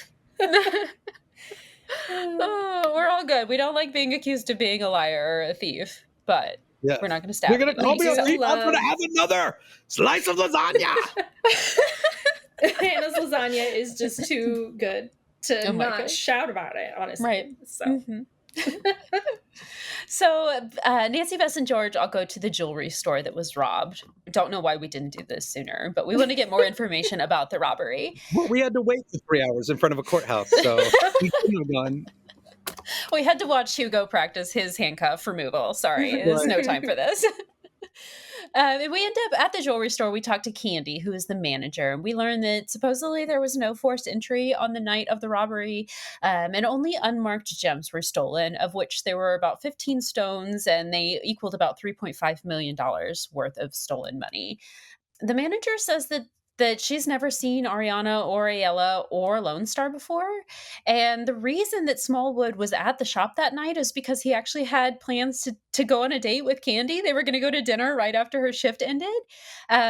Oh, we're all good. We don't like being accused of being a liar or a thief, but Yeah. we're not going to stab You're gonna call anybody. me a so- thief? I'm gonna have another slice of lasagna. Hannah's lasagna is just too good to Oh my not God. shout about it, honestly. Right. So Mhm. So Nancy, Bess, and George all go to the jewelry store that was robbed. Don't know why we didn't do this sooner, but we want to get more information about the robbery. Well, we had to wait for 3 hours in front of a courthouse, so we couldn't have gone. We had to watch Hugo practice his handcuff removal. Sorry, there's no time for this. And we end up at the jewelry store. We talk to Candy, who is the manager, and we learn that supposedly there was no forced entry on the night of the robbery, and only unmarked gems were stolen, of which there were about 15 stones, and they equaled about $3.5 million worth of stolen money. The manager says that she's never seen Ariana or Ayala or Lone Star before. And the reason that Smallwood was at the shop that night is because he actually had plans to go on a date with Candy. They were going to go to dinner right after her shift ended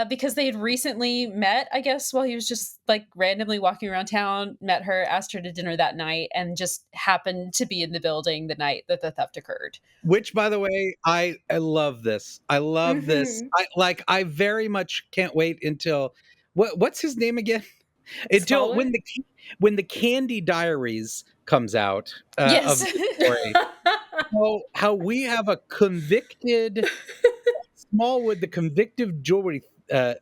because they had recently met, I guess, while he was just like randomly walking around town, met her, asked her to dinner that night, and just happened to be in the building the night that the theft occurred. Which, by the way, I love this. I love this. I very much can't wait until what's his name again? Until Smallwood? when the Candy Diaries comes out of Yes. the story. How we have a convicted Smallwood, the convicted jewelry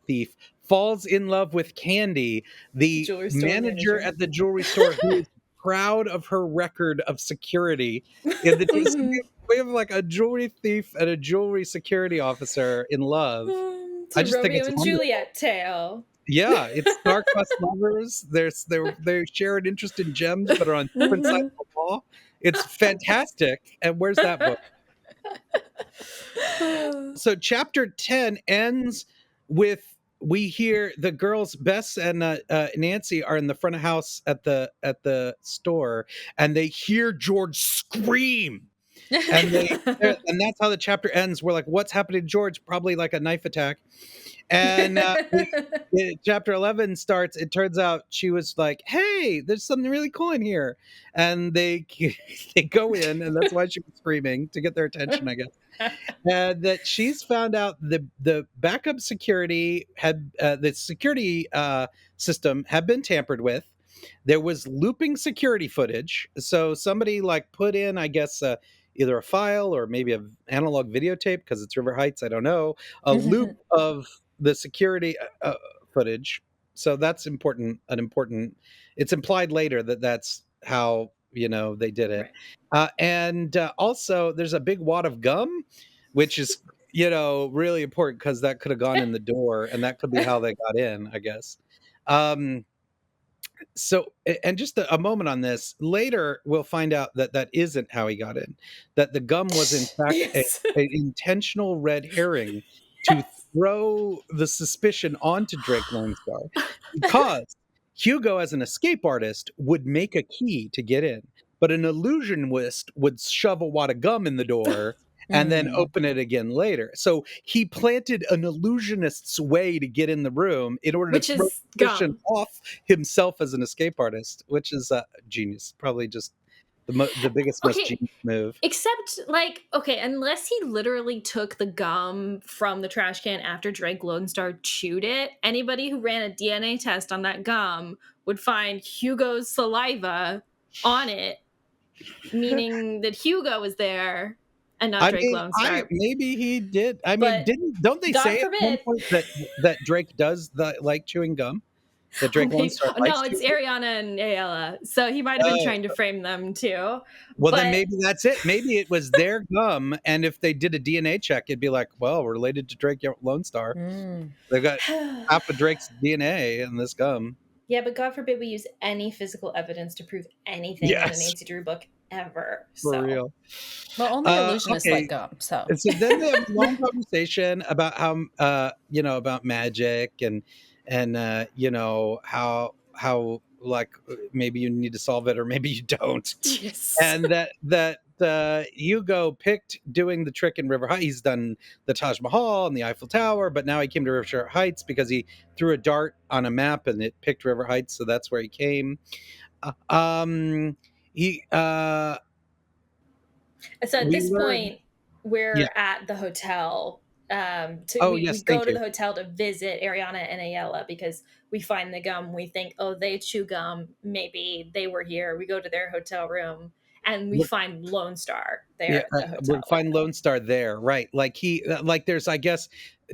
thief, falls in love with Candy, the Jewelry store manager manager. at the jewelry store, who is proud of her record of security. In the we have like a jewelry thief and a jewelry security officer in love. It's I a just think Romeo it's and wonderful. Juliet tale. Yeah, it's star-crossed lovers. They share an interest in gems, but are on different sides of the law. It's fantastic. And where's that book? So chapter 10 ends with, we hear the girls, Bess and Nancy, are in the front of house at the store, and they hear George scream. And and that's how the chapter ends. We're like, what's happening to George? Probably like a knife attack. And chapter 11 starts. It turns out she was like, hey, there's something really cool in here. And they go in, and that's why she was screaming, to get their attention, I guess. And that she's found out the backup security the security system had been tampered with. There was looping security footage. So somebody like put in, I guess, either a file or maybe an analog videotape, because it's River Heights, I don't know, a loop of the security footage. So that's important. It's implied later that that's how they did it. Right. And also there's a big wad of gum, which is really important, because that could have gone in the door, and that could be how they got in, I guess. So, and just a moment on this, later we'll find out that isn't how he got in, that the gum was in fact an intentional red herring to throw the suspicion onto Drake Lone Star, because Hugo, as an escape artist, would make a key to get in, but an illusionist would shove a wad of gum in the door and then open it again later. So he planted an illusionist's way to get in the room in order to throw suspicion off himself as an escape artist, which is genius. Probably just the biggest, most genius move. Except, unless he literally took the gum from the trash can after Drake Lone Star chewed it, anybody who ran a DNA test on that gum would find Hugo's saliva on it, meaning that Hugo was there and not I Drake mean, Lone Star. maybe he did. I mean, But don't they God say at one forbid. point that Drake does like chewing gum? That Oh, Drake Lone Star likes no, it's chewing gum? Ariana and Ayala. So he might have been trying to frame them too. Well, then But maybe that's it. Maybe it was their gum, and if they did a DNA check, it'd be like, well, related to Drake Lone Star. They got half of Drake's DNA in this gum. yeah, but God forbid we use any physical evidence to prove anything in a Yes, Nancy Drew book ever. for So real. Well, only illusionists Okay, like gum, so. and so then they have a long conversation about how about magic and how like maybe you need to solve it or maybe you don't. yes. And that Hugo picked doing the trick in River Heights. He's done the Taj Mahal and the Eiffel Tower, but now he came to River Heights because he threw a dart on a map and it picked River Heights, so that's where he came. He So at we this learned, point, we're yeah. at the hotel. Oh We yes, go thank to you. the hotel to visit Ariana and Ayala because we find the gum. We think, oh, they chew gum. Maybe they were here. We go to their hotel room and we find Lone Star there Yeah, at the we'll hotel. find Lone Star there, right? Like there's, I guess,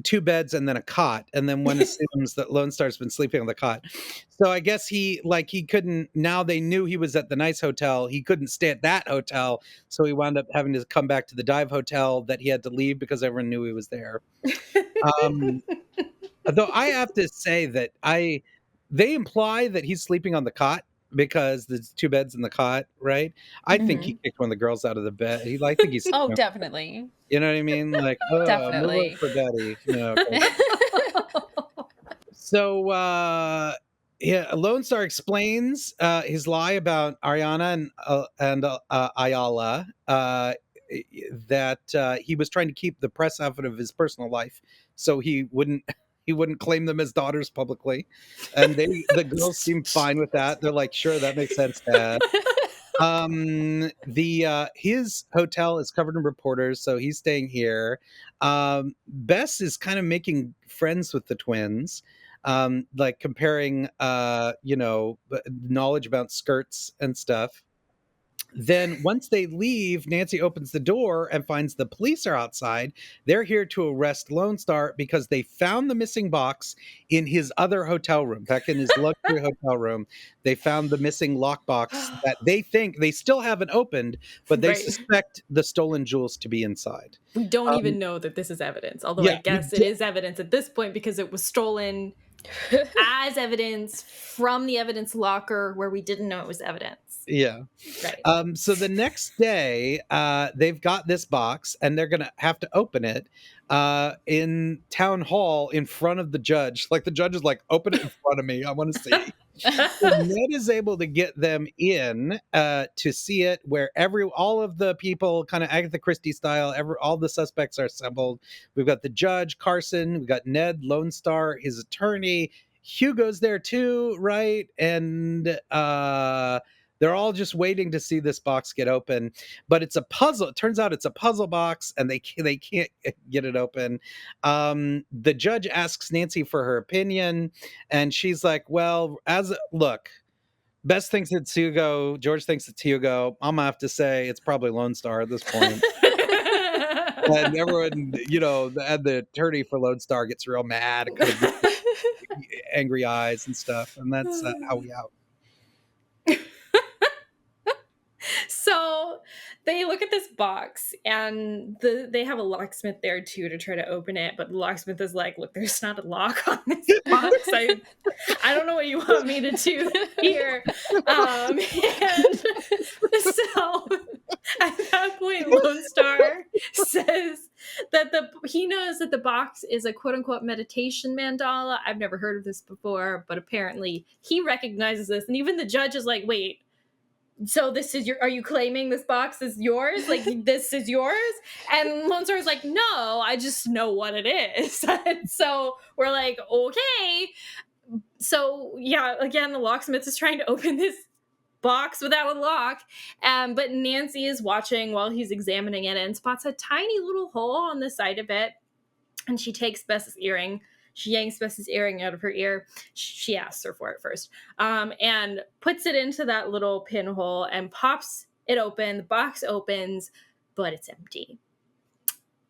2 beds and then a cot, and then one assumes that Lone Star's been sleeping on the cot. So I guess he couldn't. Now they knew he was at the nice hotel. He couldn't stay at that hotel, so he wound up having to come back to the dive hotel that he had to leave because everyone knew he was there. Um, Though I have to say that they imply that he's sleeping on the cot because there's 2 beds in the cot, right? I think he kicked one of the girls out of the bed. I think he's, Oh, definitely. you know what I mean? Like, oh, move over Definitely. for Daddy. Yeah, okay. So, yeah, Lone Star explains his lie about Ariana and Ayala, that he was trying to keep the press out of his personal life, so he wouldn't claim them as daughters publicly, and the girls seem fine with that. They're like, sure, that makes sense, Dad. His hotel is covered in reporters, so he's staying here. Bess is kind of making friends with the twins, like comparing knowledge about skirts and stuff. Then once they leave, Nancy opens the door and finds the police are outside. They're here to arrest Lone Star because they found the missing box in his other hotel room, back in his luxury hotel room. They found the missing lockbox that they think they still haven't opened, but they suspect the stolen jewels to be inside. We don't even know that this is evidence, although yeah, I guess it is evidence at this point because it was stolen as evidence from the evidence locker where we didn't know it was evidence. Yeah. Right. So the next day, they've got this box and they're going to have to open it in town hall in front of the judge. Like the judge is like, open it in front of me. I want to see. So Ned is able to get them in to see it, where all of the people, kind of Agatha Christie style, all the suspects are assembled. We've got the judge, Carson. We've got Ned, Lone Star, his attorney. Hugo's there too, right? And they're all just waiting to see this box get open, but it's a puzzle. It turns out it's a puzzle box, and they can't get it open. The judge asks Nancy for her opinion, and she's like, "Well, look, Bess thinks it's Hugo. George thinks it's Hugo. I'm gonna have to say it's probably Lone Star at this point." And everyone, and the attorney for Lone Star gets real mad, kind of angry eyes and stuff, and that's how we out. So they look at this box and they have a locksmith there too to try to open it, but the locksmith is like, look, there's not a lock on this box. I don't know what you want me to do here. And so at that point, Lone Star says that he knows that the box is a quote unquote meditation mandala. I've never heard of this before, but apparently he recognizes this. And even the judge is like, wait, so this is are you claiming this box is yours? Like, this is yours? And Lone Star is like, no, I just know what it is. And so we're like, okay. So yeah, again, the locksmith is trying to open this box without a lock. But Nancy is watching while he's examining it and spots a tiny little hole on the side of it. And she takes Bess's earring. She yanks Bess's earring out of her ear. She asks her for it first, and puts it into that little pinhole and pops it open. The box opens, but it's empty.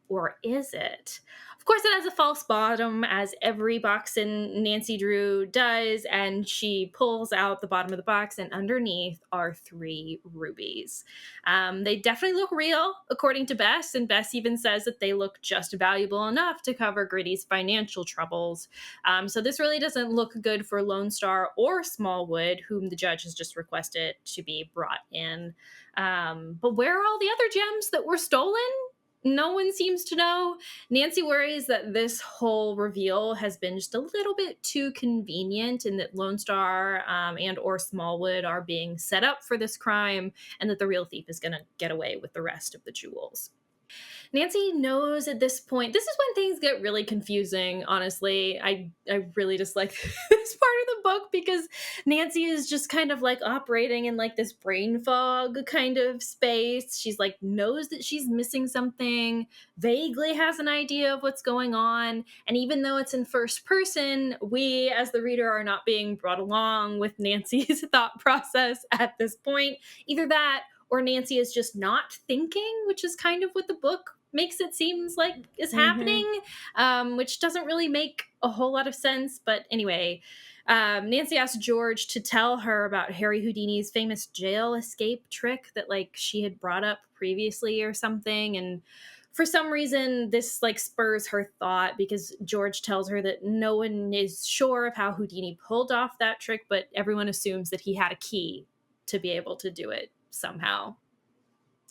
Or is it? Of course, it has a false bottom, as every box in Nancy Drew does, and she pulls out the bottom of the box, and underneath are 3 rubies. They definitely look real, according to Bess, and Bess even says that they look just valuable enough to cover Gritty's financial troubles. So this really doesn't look good for Lone Star or Smallwood, whom the judge has just requested to be brought in. But where are all the other gems that were stolen? No one seems to know. Nancy worries that this whole reveal has been just a little bit too convenient, and that Lone Star and or Smallwood are being set up for this crime, and that the real thief is going to get away with the rest of the jewels. Nancy knows at this point, this is when things get really confusing, honestly. I really dislike this part of the book because Nancy is just kind of like operating in like this brain fog kind of space. She's like, knows that she's missing something, vaguely has an idea of what's going on. And even though it's in first person, we as the reader are not being brought along with Nancy's thought process at this point. Either that, or Nancy is just not thinking, which is kind of what the book makes it seems like is happening, which doesn't really make a whole lot of sense. But anyway, Nancy asked George to tell her about Harry Houdini's famous jail escape trick that like she had brought up previously or something. And for some reason, this like spurs her thought because George tells her that no one is sure of how Houdini pulled off that trick, but everyone assumes that he had a key to be able to do it somehow.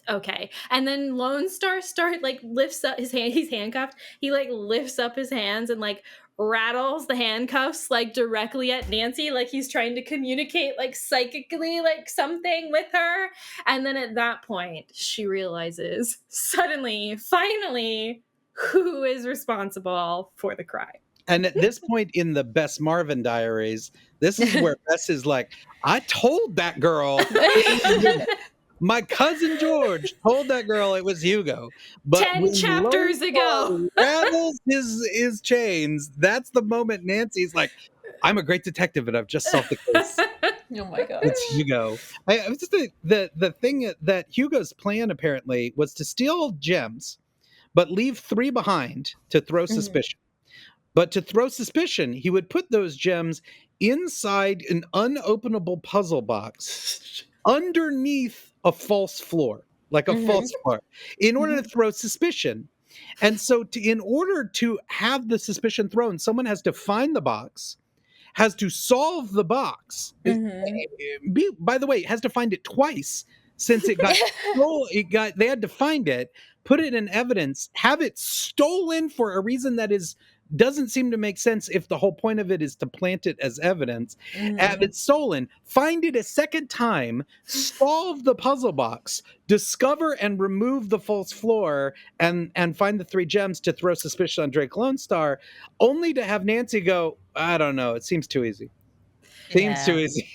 Okay. And then Lone Star like lifts up his hand. He's handcuffed. He like lifts up his hands and like rattles the handcuffs like directly at Nancy, like he's trying to communicate like psychically like something with her. And then at that point, she realizes suddenly, finally, who is responsible for the crime. And at this point in the Bess Marvin diaries, this is where Bess is like, I told that girl. My cousin George told that girl it was Hugo. But 10 chapters ago. Rattles his chains. That's the moment Nancy's like, I'm a great detective and I've just solved the case. Oh my god. It's Hugo. I was just the thing that Hugo's plan apparently was to steal gems, but leave 3 behind to throw suspicion. But to throw suspicion, he would put those gems inside an unopenable puzzle box underneath a false floor, like a false floor, in order to throw suspicion. And so in order to have the suspicion thrown, someone has to find the box, has to solve the box. By the way, has to find it twice since it got stolen. They had to find it, put it in evidence, have it stolen for a reason that doesn't seem to make sense if the whole point of it is to plant it as evidence. Have it stolen, find it a second time, solve the puzzle box, discover and remove the false floor, and find the 3 gems to throw suspicion on Drake Lone Star, only to have Nancy go, I don't know, it seems too easy. Seems too easy.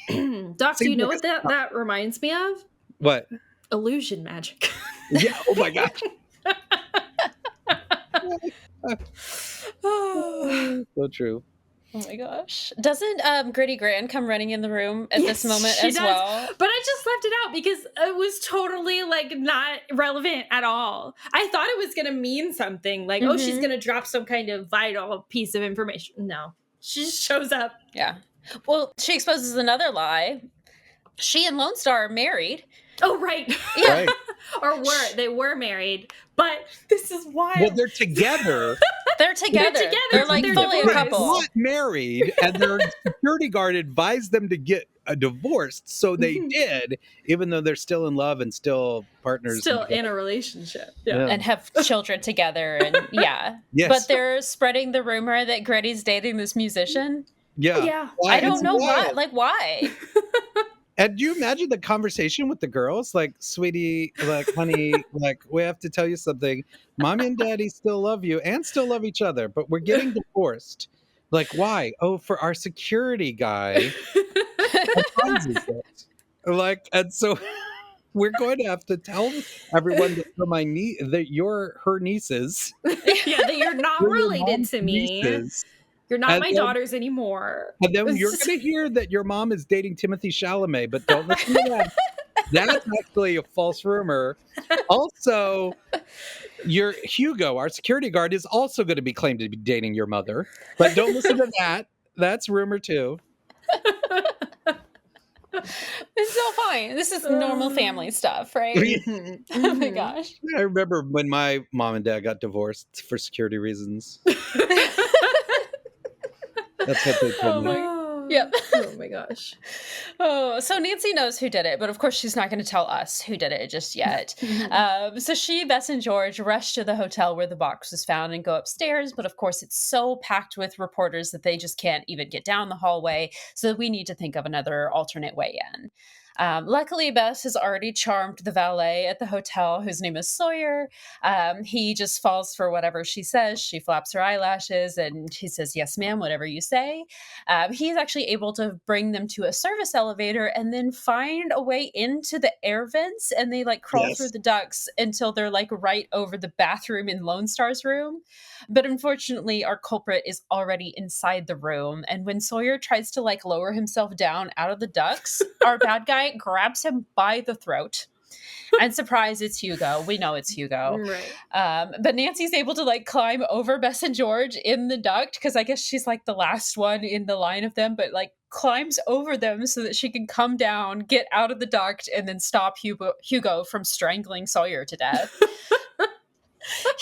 Doc, do you know what that reminds me of? What? Illusion magic. Yeah, oh my gosh. So true. Oh my gosh. Doesn't Gritty Grand come running in the room at this moment as well? But I just left it out because it was totally like not relevant at all. I thought it was going to mean something like, oh, she's going to drop some kind of vital piece of information. No, she just shows up. Yeah. Well, she exposes another lie. She and Lone Star are married. Oh, right. Yeah. Right. They were married, but this is wild. Well, they're together. They're together. They're like fully a couple. Not married, and their security guard advised them to get divorced, so they did, even though they're still in love and still partners. Still in a relationship. Yeah. And have children together. And yeah. Yes. But they're spreading the rumor that Gritty's dating this musician. Yeah. Yeah. I don't know why. Like, why? And do you imagine the conversation with the girls? Like, sweetie, like, honey, like, we have to tell you something. Mommy and daddy still love you and still love each other, but we're getting divorced. Like, why? Oh, for our security guy. Like, and so we're going to have to tell everyone that you're her nieces. Yeah, that you're not related to me. Nieces. You're not And my then, daughters anymore. and then you're going to hear that your mom is dating Timothy Chalamet, but don't listen to that. That's actually a false rumor. Also, your Hugo, our security guard, is also going to be claimed to be dating your mother, but don't listen to that. That's rumor too. It's so fine. This is normal family stuff, right? Oh my gosh. I remember when my mom and dad got divorced for security reasons. That's what they told me. Yep. Oh my gosh. Oh, so Nancy knows who did it, but of course she's not going to tell us who did it just yet. So she, Bess, and George rush to the hotel where the box was found and go upstairs. But of course, it's so packed with reporters that they just can't even get down the hallway. So we need to think of another alternate way in. Luckily, Bess has already charmed the valet at the hotel, whose name is Sawyer. He just falls for whatever she says. She flaps her eyelashes and he says, "Yes, ma'am, whatever you say." He's actually able to bring them to a service elevator and then find a way into the air vents. And they like crawl through the ducts until they're like right over the bathroom in Lone Star's room. But unfortunately, our culprit is already inside the room. And when Sawyer tries to like lower himself down out of the ducts, our bad guy grabs him by the throat. And surprise, it's Hugo. We know it's Hugo. Right. But Nancy's able to like climb over Bess and George in the duct because I guess she's like the last one in the line of them, but like climbs over them so that she can come down, get out of the duct, and then stop Hugo from strangling Sawyer to death.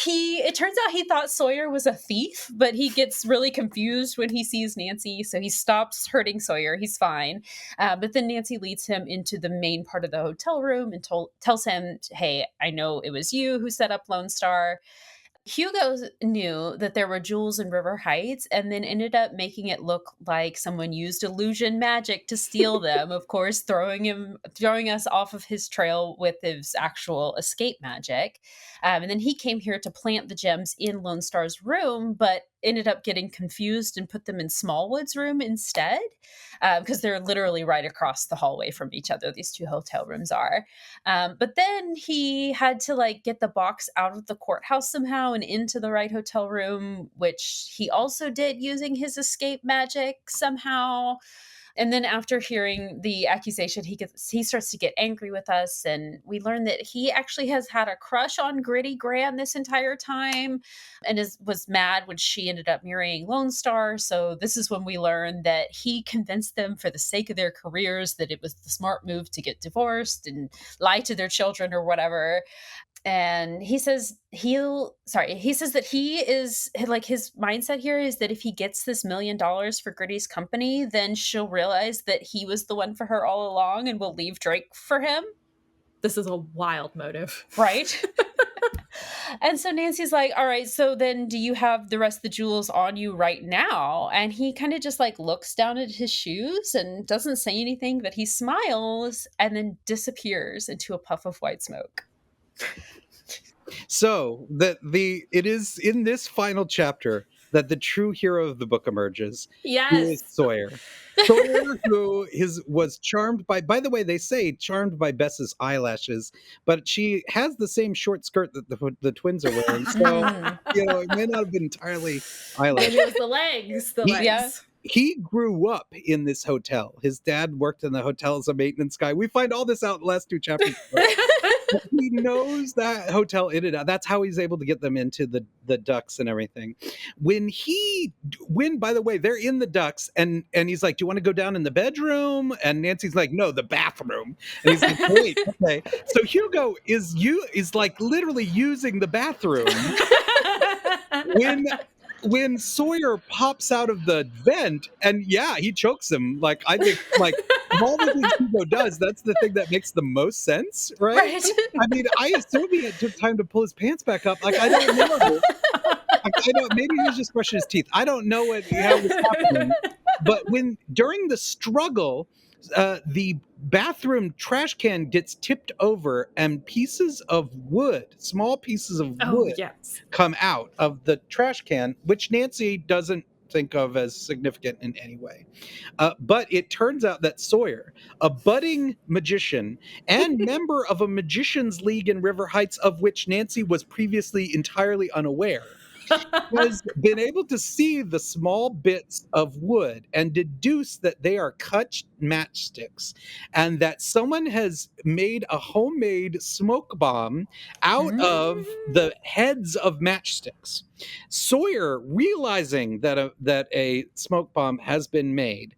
It turns out he thought Sawyer was a thief, but he gets really confused when he sees Nancy, so he stops hurting Sawyer. He's fine. But then Nancy leads him into the main part of the hotel room and tells him, "Hey, I know it was you who set up Lone Star." Hugo knew that there were jewels in River Heights and then ended up making it look like someone used illusion magic to steal them, of course, throwing us off of his trail with his actual escape magic. And then he came here to plant the gems in Lone Star's room, but ended up getting confused and put them in Smallwood's room instead, because they're literally right across the hallway from each other. These two hotel rooms are. But then he had to like get the box out of the courthouse somehow and into the right hotel room, which he also did using his escape magic somehow. And then after hearing the accusation, he starts to get angry with us, and we learn that he actually has had a crush on Gritty Gran this entire time, and was mad when she ended up marrying Lone Star. So this is when we learn that he convinced them, for the sake of their careers, that it was the smart move to get divorced and lie to their children or whatever. And he says that he is like, his mindset here is that if he gets this $1 million for Gritty's company, then she'll realize that he was the one for her all along and will leave Drake for him. This is a wild motive. Right? And so Nancy's like, "All right, so then do you have the rest of the jewels on you right now?" And he kind of just like looks down at his shoes and doesn't say anything, but he smiles and then disappears into a puff of white smoke. So it is in this final chapter that the true hero of the book emerges. Yes. Who is Sawyer. Sawyer, who was charmed by the way, they say charmed by Bess's eyelashes, but she has the same short skirt that the twins are wearing. So, it may not have been entirely eyelashes. Maybe it was the legs. Yeah. He grew up in this hotel. His dad worked in the hotel as a maintenance guy. We find all this out in the last 2 chapters. He knows that hotel in and out. That's how he's able to get them into the ducks and everything. When by the way, they're in the ducks and he's like, "Do you want to go down in the bedroom?" And Nancy's like, "No, the bathroom." And he's like, "Wait, okay." So Hugo is like literally using the bathroom when Sawyer pops out of the vent, and he chokes him. Like, I think, like, of all the things Hugo does, that's the thing that makes the most sense, right? I mean, I assume he took time to pull his pants back up. Like, I don't know. Maybe he was just brushing his teeth. I don't know how it was happening. But during the struggle, the bathroom trash can gets tipped over and small pieces of wood come out of the trash can, which Nancy doesn't think of as significant in any way. But it turns out that Sawyer, a budding magician and member of a magician's league in River Heights, of which Nancy was previously entirely unaware, has been able to see the small bits of wood and deduce that they are cut matchsticks, and that someone has made a homemade smoke bomb out of the heads of matchsticks. Sawyer, realizing that a smoke bomb has been made,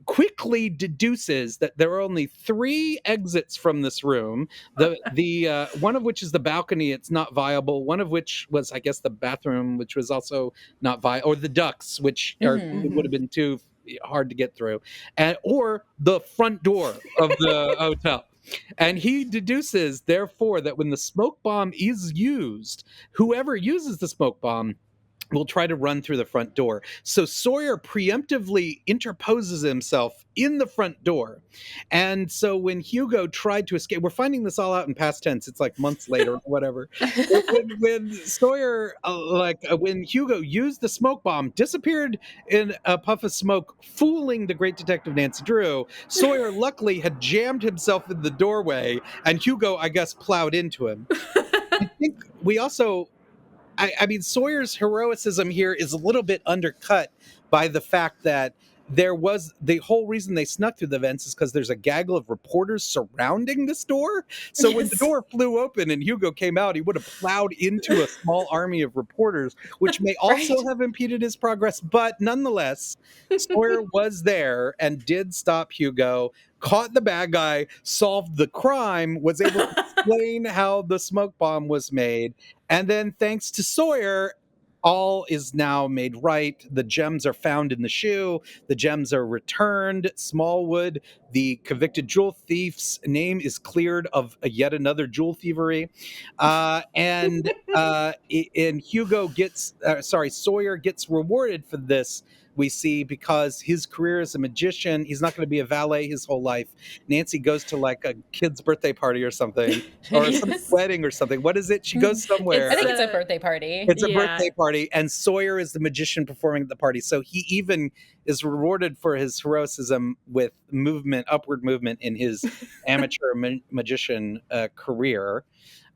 quickly deduces that there are only 3 exits from this room. The one of which is the balcony. It's not viable. One of which was, I guess, the bathroom, which was also not viable, or the ducts, which are it would have been too hard to get through, and or the front door of the hotel. And he deduces, therefore, that when the smoke bomb is used, whoever uses the smoke bomb will try to run through the front door. So Sawyer preemptively interposes himself in the front door. And so when Hugo tried to escape, we're finding this all out in past tense. It's like months later or whatever. when Sawyer, when Hugo used the smoke bomb, disappeared in a puff of smoke, fooling the great detective Nancy Drew, Sawyer luckily had jammed himself in the doorway, and Hugo, I guess, plowed into him. I think we also... I mean, Sawyer's heroicism here is a little bit undercut by the fact that there was the whole reason they snuck through the vents is because there's a gaggle of reporters surrounding this door. So when the door flew open and Hugo came out, he would have plowed into a small army of reporters, which may also have impeded his progress. But nonetheless, Sawyer was there and did stop Hugo, caught the bad guy, solved the crime, was able to explain how the smoke bomb was made. And then thanks to Sawyer, all is now made right. The gems are found in the shoe. The gems are returned. Smallwood, the convicted jewel thief's name, is cleared of yet another jewel thievery. And Sawyer gets rewarded for this, we see, because his career as a magician, he's not going to be a valet his whole life. Nancy goes to like a kid's birthday party or something, or some wedding or something. What is it? She goes somewhere. I think it's a birthday party. It's a birthday party, and Sawyer is the magician performing at the party. So he even is rewarded for his heroicism with upward movement in his amateur magician career.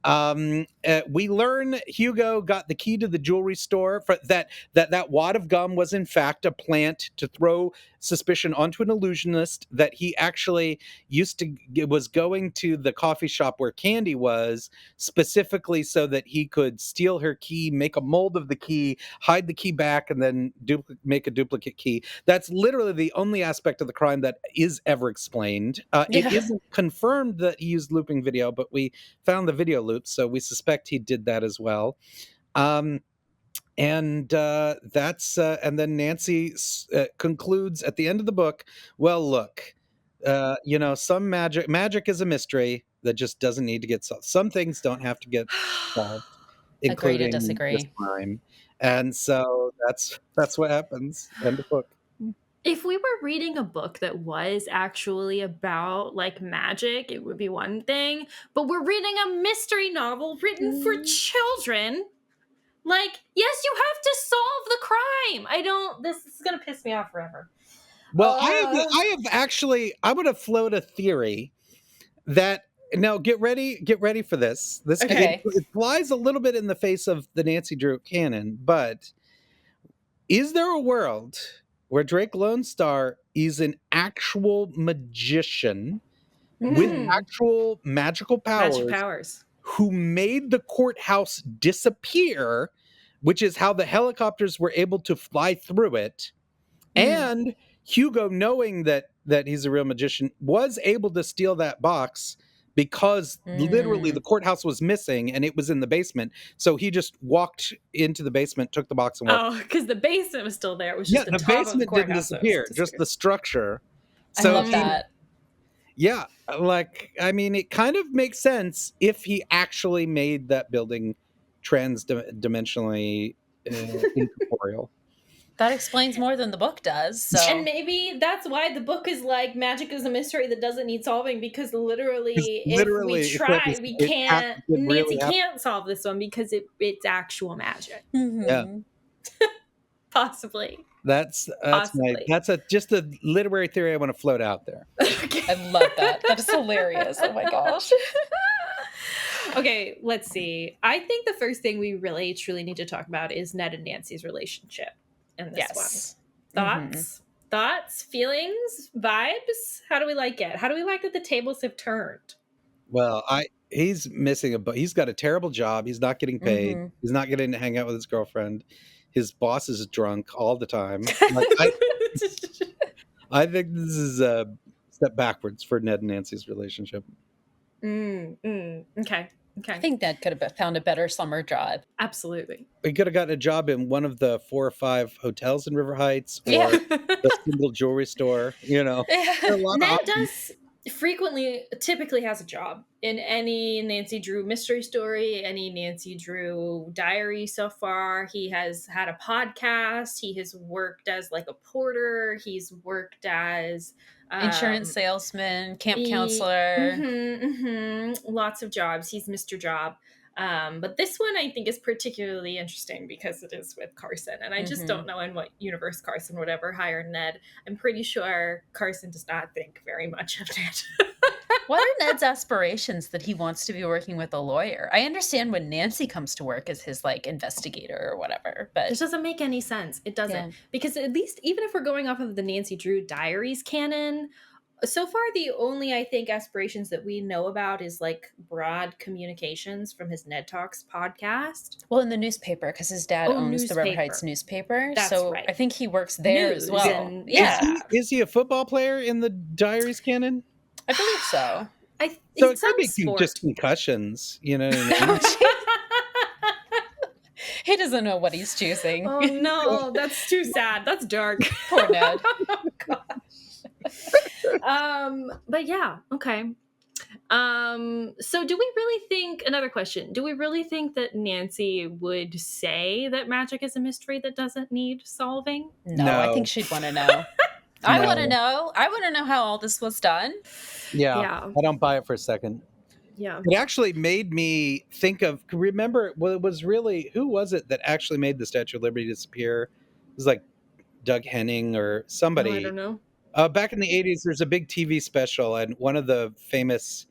We learn Hugo got the key to the jewelry store. That wad of gum was in fact a plant to throw suspicion onto an illusionist. That he actually was going to the coffee shop where Candy was, specifically so that he could steal her key, make a mold of the key, hide the key back, and then make a duplicate key. That's literally the only aspect of the crime that is ever explained. It isn't confirmed that he used looping video, but we found the video loop, so we suspect he did that as well. And then Nancy concludes at the end of the book, well, look, some magic is a mystery that just doesn't need to get solved. Some things don't have to get solved, including this crime. And so that's what happens. End of book. If we were reading a book that was actually about like magic, it would be one thing. But we're reading a mystery novel written for children. Like, yes, you have to solve the crime. This is going to piss me off forever. Well, I would have floated a theory that, now get ready for this. It flies a little bit in the face of the Nancy Drew canon, but is there a world where Drake Lone Star is an actual magician with actual magical powers who made the courthouse disappear, which is how the helicopters were able to fly through it, and Hugo, knowing that he's a real magician, was able to steal that box because literally the courthouse was missing and it was in the basement. So he just walked into the basement, took the box, and walked. Oh, because the basement was still there. It was just the top basement of the didn't disappear, just the structure. So I love that. Yeah, it kind of makes sense if he actually made that building trans-dimensionally incorporeal. That explains more than the book does. So. And maybe that's why the book is like magic is a mystery that doesn't need solving, because literally if we try, we can't. Nancy can't solve this one because it's actual magic. Yeah, possibly. That's just a literary theory I want to float out there. I love that. That is hilarious. Oh my gosh. Okay, let's see. I think the first thing we really truly need to talk about is Ned and Nancy's relationship in this Yes. one. Thoughts? Thoughts? Feelings? Vibes? How do we like it? How do we like that the tables have turned? Well, he's missing he's got a terrible job. He's not getting paid. Mm-hmm. He's not getting to hang out with his girlfriend. His boss is drunk all the time. Like, I think this is a step backwards for Ned and Nancy's relationship. Okay. I think Ned could have found a better summer job. Absolutely. He could have gotten a job in one of the 4 or 5 hotels in River Heights, or Yeah. the single jewelry store. You know, Ned does typically has a job in any Nancy Drew mystery story, any Nancy Drew diary so far. He has had a podcast. He has worked as like a porter. He's worked as insurance salesman, camp counselor. Lots of jobs. He's Mr. Job. But this one I think is particularly interesting because it is with Carson. And I just don't know in what universe Carson would ever hire Ned. I'm pretty sure Carson does not think very much of Ned. What are Ned's aspirations that he wants to be working with a lawyer? I understand when Nancy comes to work as his like investigator or whatever, but it doesn't make any sense. It doesn't. Because at least even if we're going off of the Nancy Drew diaries canon, so far the only I think aspirations that we know about is like broad communications from his Ned Talks podcast. Well, in the newspaper, because his dad owns the River Heights newspaper. That's so right. I think he works there as well. Is he a football player in the diaries canon? I believe so. So it could be just concussions, you know what I mean? He doesn't know what he's choosing. Oh no, that's too sad. That's dark. Poor Ned. Oh, gosh. But yeah, okay. So do we really think, another question, do we really think that Nancy would say that magic is a mystery that doesn't need solving? No. I think she'd want to know. I want to know. I want to know how all this was done. Yeah. I don't buy it for a second. Yeah. It actually made me think of, remember, well, it was really, who was it that actually made the Statue of Liberty disappear? It was like Doug Henning or somebody. I don't know. Back in the 80s, there's a big TV special, and one of the famous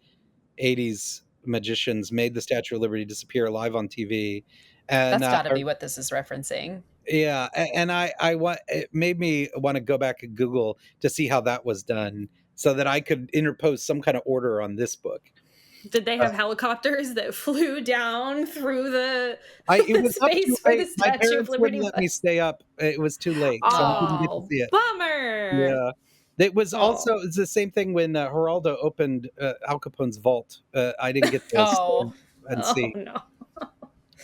80s magicians made the Statue of Liberty disappear live on TV. And that's got to be what this is referencing. Yeah, and it made me want to go back and Google to see how that was done, so that I could interpose some kind of order on this book. Did they have helicopters that flew down through the space where the Statue of Liberty wouldn't let me stay up. It was too late, so I didn't get to see it. Bummer. Yeah. It was also it's the same thing when Geraldo opened Al Capone's vault. I didn't get to stay and see. No.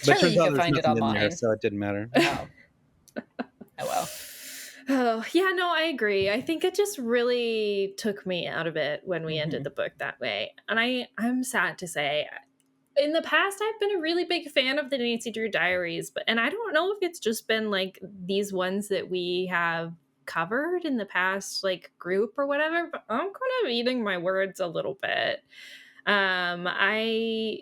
But surely you can find it online. There, so it didn't matter. Oh well. Oh, yeah, no, I agree. I think it just really took me out of it when we ended the book that way. And I'm sad to say, in the past, I've been a really big fan of the Nancy Drew diaries, and I don't know if it's just been like these ones that we have covered in the past like group or whatever, but I'm kind of eating my words a little bit. I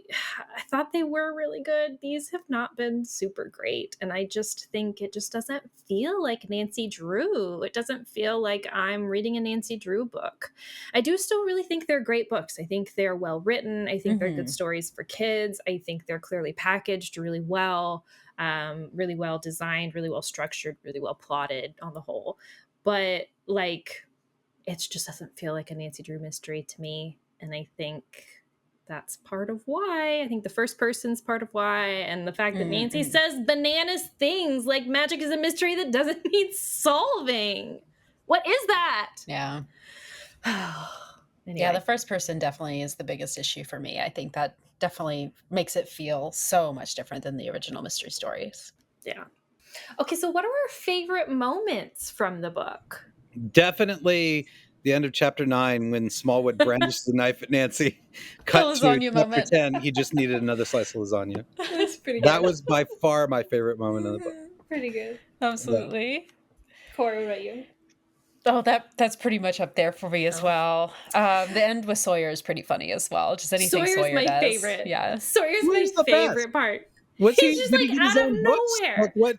thought they were really good. These have not been super great, and I just think it just doesn't feel like Nancy Drew. It doesn't feel like I'm reading a Nancy Drew book. I do still really think they're great books. I think they're well written. I think they're good stories for kids. I think they're clearly packaged really well designed, really well structured, really well plotted on the whole. But like, it just doesn't feel like a Nancy Drew mystery to me. And I think that's part of why. I think the first person's part of why. And the fact that Nancy says bananas things like magic is a mystery that doesn't need solving. What is that? Yeah. Anyway. Yeah, the first person definitely is the biggest issue for me. I think that definitely makes it feel so much different than the original mystery stories. Yeah. Okay, so what are our favorite moments from the book? Definitely the end of chapter 9 when Smallwood brandished the knife at Nancy. Cut to chapter 10. He just needed another slice of lasagna. That's pretty good. That was by far my favorite moment of the book. Pretty good. Absolutely. Yeah. Corey, what about you? Oh, that's pretty much up there for me as well. The end with Sawyer is pretty funny as well. Just anything Sawyer my does. Favorite. Yeah. Sawyer's my favorite part. He's just like out of nowhere. Like, what?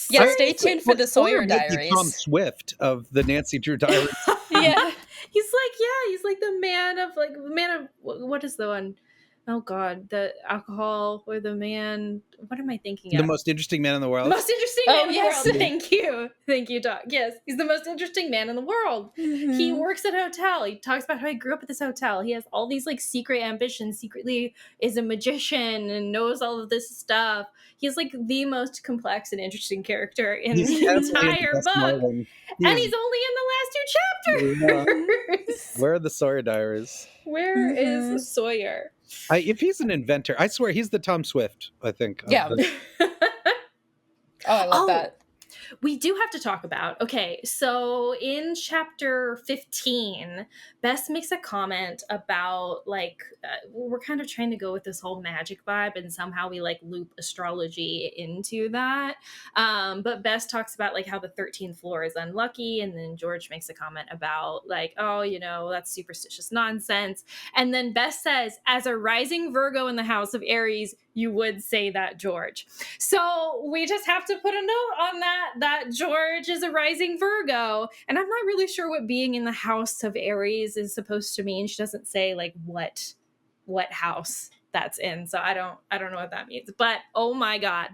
Yeah, stay tuned for the Sawyer diaries. Tom Swift of the Nancy Drew diaries. Yeah. He's like the man of what is the one? Oh God, the alcohol or the man. What am I thinking The of? most interesting man in the world. Most interesting man in yes. the world. Thank you, Doc. Yes, he's the most interesting man in the world. He works at a hotel. He talks about how he grew up at this hotel. He has all these like secret ambitions. Secretly, is a magician and knows all of this stuff. He's like the most complex and interesting character in He's the absolutely entire the best book, Marlin. and he's only in the last two chapters. Where are the Sawyer Diaries? Where is Sawyer? If he's an inventor, I swear he's the Tom Swift, I think. Yeah. I love that. We do have to talk about, okay, so in chapter 15, Bess makes a comment about, like, we're kind of trying to go with this whole magic vibe, and somehow we, like, loop astrology into that. But Bess talks about, like, how the 13th floor is unlucky, and then George makes a comment about, like, oh, you know, that's superstitious nonsense. And then Bess says, as a rising Virgo in the house of Aries, you would say that, George. So we just have to put a note on that George is a rising Virgo. And I'm not really sure what being in the house of Aries is supposed to mean. She doesn't say like what house that's in. So I don't know what that means. But oh my God.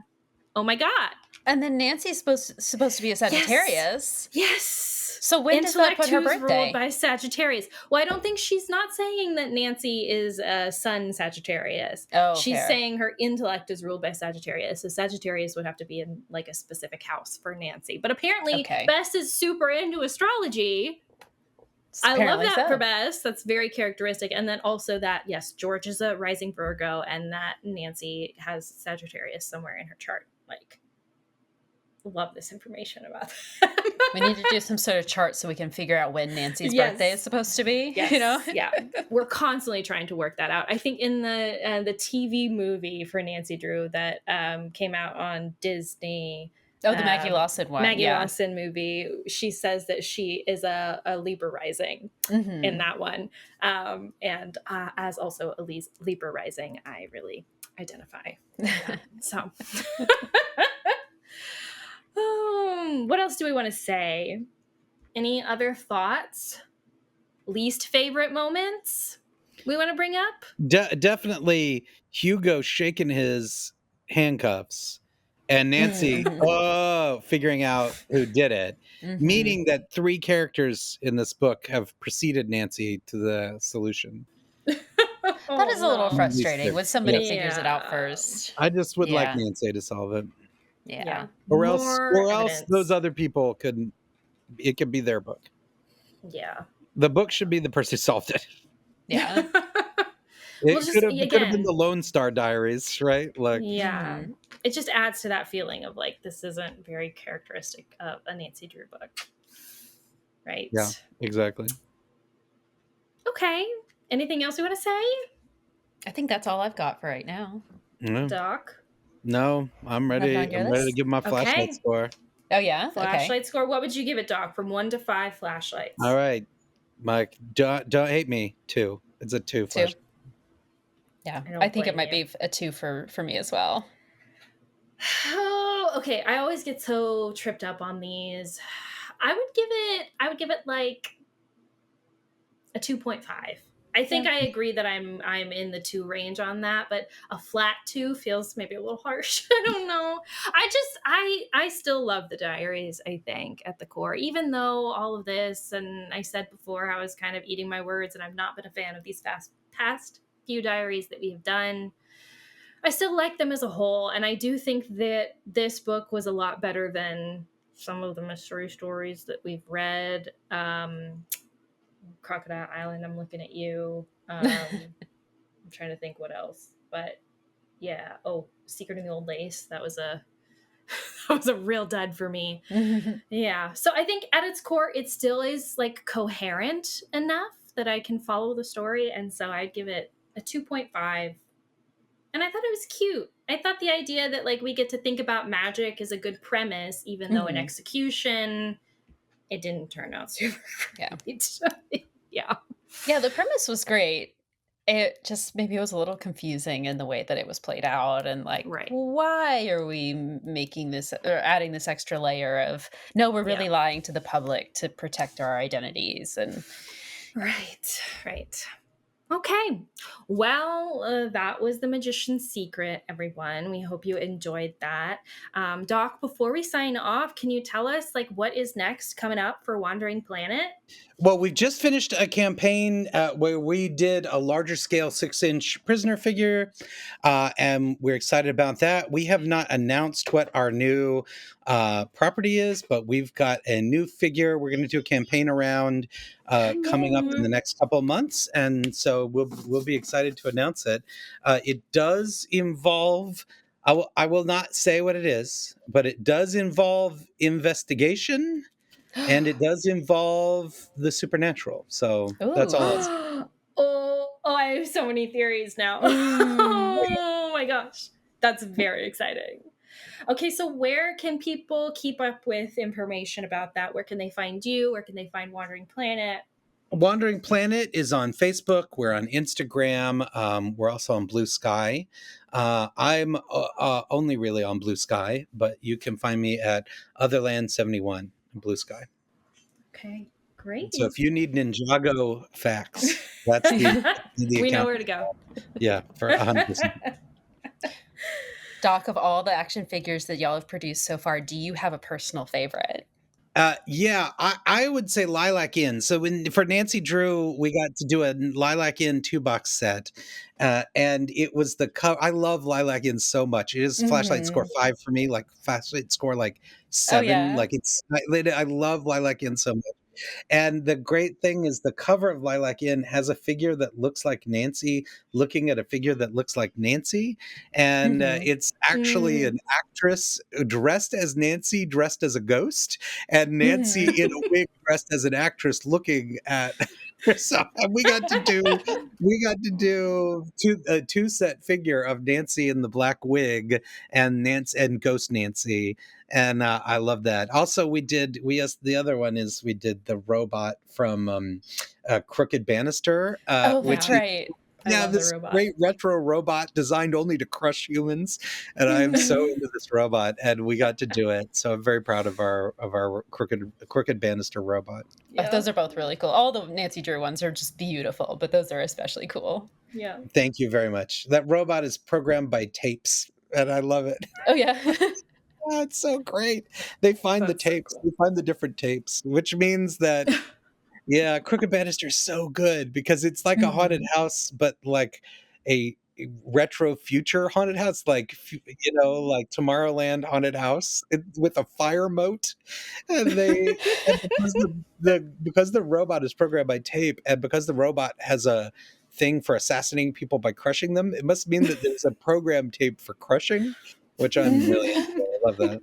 And then Nancy's supposed to be a Sagittarius. Yes. So when does that put her Intellect who's birthday? ruled by Sagittarius. Well, I don't think she's not saying that Nancy is a sun Sagittarius. Oh, she's fair. saying her intellect is ruled by Sagittarius. So Sagittarius would have to be in like a specific house for Nancy. But apparently Bess is super into astrology. I love that for Bess. That's very characteristic. And then also that, yes, George is a rising Virgo and that Nancy has Sagittarius somewhere in her chart. Like, love this information about that. We need to do some sort of chart so we can figure out when Nancy's birthday is supposed to be. Yes. You know? Yeah. We're constantly trying to work that out. I think in the TV movie for Nancy Drew that came out on Disney. Oh, the Maggie Lawson one. Maggie Lawson movie. She says that she is a Libra rising in that one. And as also a Libra rising, I really identify. So... what else do we want to say? Any other thoughts? Least favorite moments we want to bring up? Definitely Hugo shaking his handcuffs and Nancy figuring out who did it, meaning that 3 characters in this book have preceded Nancy to the solution. That is a little frustrating when somebody figures it out first. I just would like Nancy to solve it. Yeah. Or else those other people could be their book. Yeah. The book should be the person who solved it. Yeah. It could have been the Lone Star Diaries, right? Like, yeah. It just adds to that feeling of like, this isn't very characteristic of a Nancy Drew book. Right? Yeah, exactly. Okay. Anything else you want to say? I think that's all I've got for right now. Doc? No, I'm ready. I'm ready to give my flashlight score. Oh, yeah? Flashlight score. What would you give it, Doc? From 1 to 5 flashlights. All right. Mike, don't hate me. 2. It's a 2. 2. Yeah, I think it might be a 2 for me as well. Oh, okay. I always get so tripped up on these. I would give it like a 2.5. I think I agree that I'm in the 2 range on that, but a flat 2 feels maybe a little harsh. I don't know. I still love the diaries, I think, at the core, even though all of this, and I said before, I was kind of eating my words and I've not been a fan of these past few diaries that we have done. I still like them as a whole. And I do think that this book was a lot better than some of the mystery stories that we've read. Crocodile Island, I'm looking at you. I'm trying to think what else, but yeah. Oh, Secret in the Old Lace. That was a real dud for me. Yeah. So I think at its core, it still is like coherent enough that I can follow the story. And so I'd give it a 2.5. And I thought it was cute. I thought the idea that like we get to think about magic is a good premise, even though in execution, it didn't turn out super great. Yeah, the premise was great. It just maybe it was a little confusing in the way that it was played out and like, why are we making this or adding this extra layer of, no, we're really lying to the public to protect our identities and Right. Okay. Well, that was The Magician's Secret, everyone. We hope you enjoyed that. Doc, before we sign off, can you tell us what is next coming up for Wandering Planet? Well, we've just finished a campaign where we did a larger scale 6-inch prisoner figure, and we're excited about that. We have not announced what our new property is, but we've got a new figure we're going to do a campaign around coming up in the next couple of months, and so we'll be excited to announce it. It does involve. I will not say what it is, but it does involve investigation. And it does involve the supernatural. So that's all I'll say. I have so many theories now. Oh my gosh. That's very exciting. Okay, so where can people keep up with information about that? Where can they find you? Where can they find Wandering Planet? Wandering Planet is on Facebook. We're on Instagram. We're also on Blue Sky. I'm only really on Blue Sky, but you can find me at Otherland71 on Blue Sky. Okay, great. So if you need Ninjago facts, that's the we account. know where to go. Yeah, for 100%. Doc, of all the action figures that y'all have produced so far, do you have a personal favorite? Yeah, I would say Lilac Inn. So for Nancy Drew, we got to do a Lilac Inn 2-box set, and it was I love Lilac Inn so much. It is Flashlight score 5 for me, like Flashlight score 7. yeah. Like I love Lilac Inn so much. And the great thing is the cover of Lilac Inn has a figure that looks like Nancy looking at a figure that looks like Nancy. And it's actually an actress dressed as Nancy, dressed as a ghost, and Nancy in a wig dressed as an actress looking at. So we got to do a 2-set figure of Nancy in the black wig and Ghost Nancy. And I love that. Also, the other one is we did the robot from Crooked Banister. That's right. Yeah, this great retro robot designed only to crush humans. And I am so into this robot, and we got to do it. So I'm very proud of our Crooked Banister robot. Yeah. Those are both really cool. All the Nancy Drew ones are just beautiful, but those are especially cool. Yeah. Thank you very much. That robot is programmed by tapes, and I love it. Oh, yeah. Oh, it's so great. They find the tapes. They find the different tapes, which means that, yeah, Crooked Banister is so good because it's like a haunted house, but like a retro future haunted house, like Tomorrowland haunted house with a fire moat. And because the robot is programmed by tape, and because the robot has a thing for assassinating people by crushing them, it must mean that there's a program tape for crushing, which I'm really into. I love that.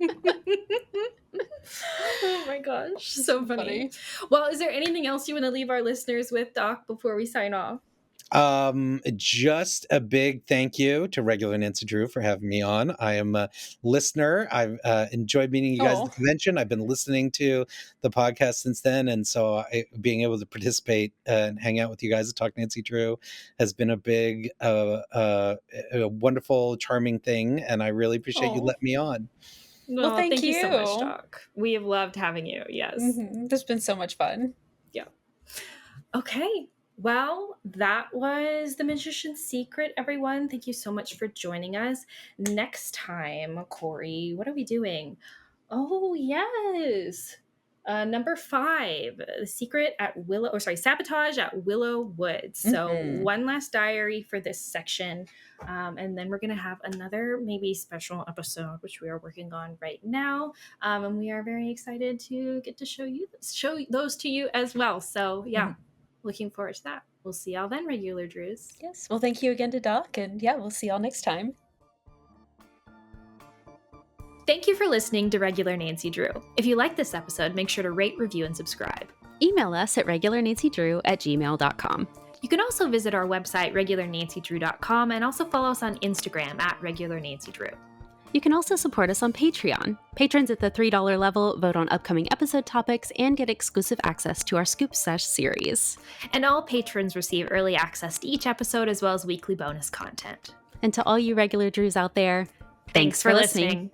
Oh my gosh, so funny. Well, is there anything else you want to leave our listeners with, Doc, before we sign off? Just a big thank you to regular Nancy Drew for having me on. I am a listener. I've enjoyed meeting you guys at the convention. I've been listening to the podcast since then, and so being able to participate and hang out with you guys at Talk Nancy Drew has been a big, a wonderful, charming thing, and I really appreciate you letting me on. Well, thank you so much, Doc. We have loved having you. Yes. This has been so much fun. Yeah. Okay. Well, that was The Magician's Secret, everyone. Thank you so much for joining us. Next time, Corey, what are we doing? Oh, yes. Number 5, The Secret at Sabotage at Willow Woods. So one last diary for this section. And then we're going to have another maybe special episode, which we are working on right now. And we are very excited to get to show those to you as well. So yeah, looking forward to that. We'll see y'all then, regular Drews. Yes. Well, thank you again to Doc. And yeah, we'll see y'all next time. Thank you for listening to Regular Nancy Drew. If you like this episode, make sure to rate, review, and subscribe. Email us at regularnancydrew@gmail.com. You can also visit our website, regularnancydrew.com, and also follow us on Instagram at regularnancydrew. You can also support us on Patreon. Patrons at the $3 level vote on upcoming episode topics and get exclusive access to our Scoop Sesh series. And all patrons receive early access to each episode as well as weekly bonus content. And to all you regular Drews out there, thanks for listening.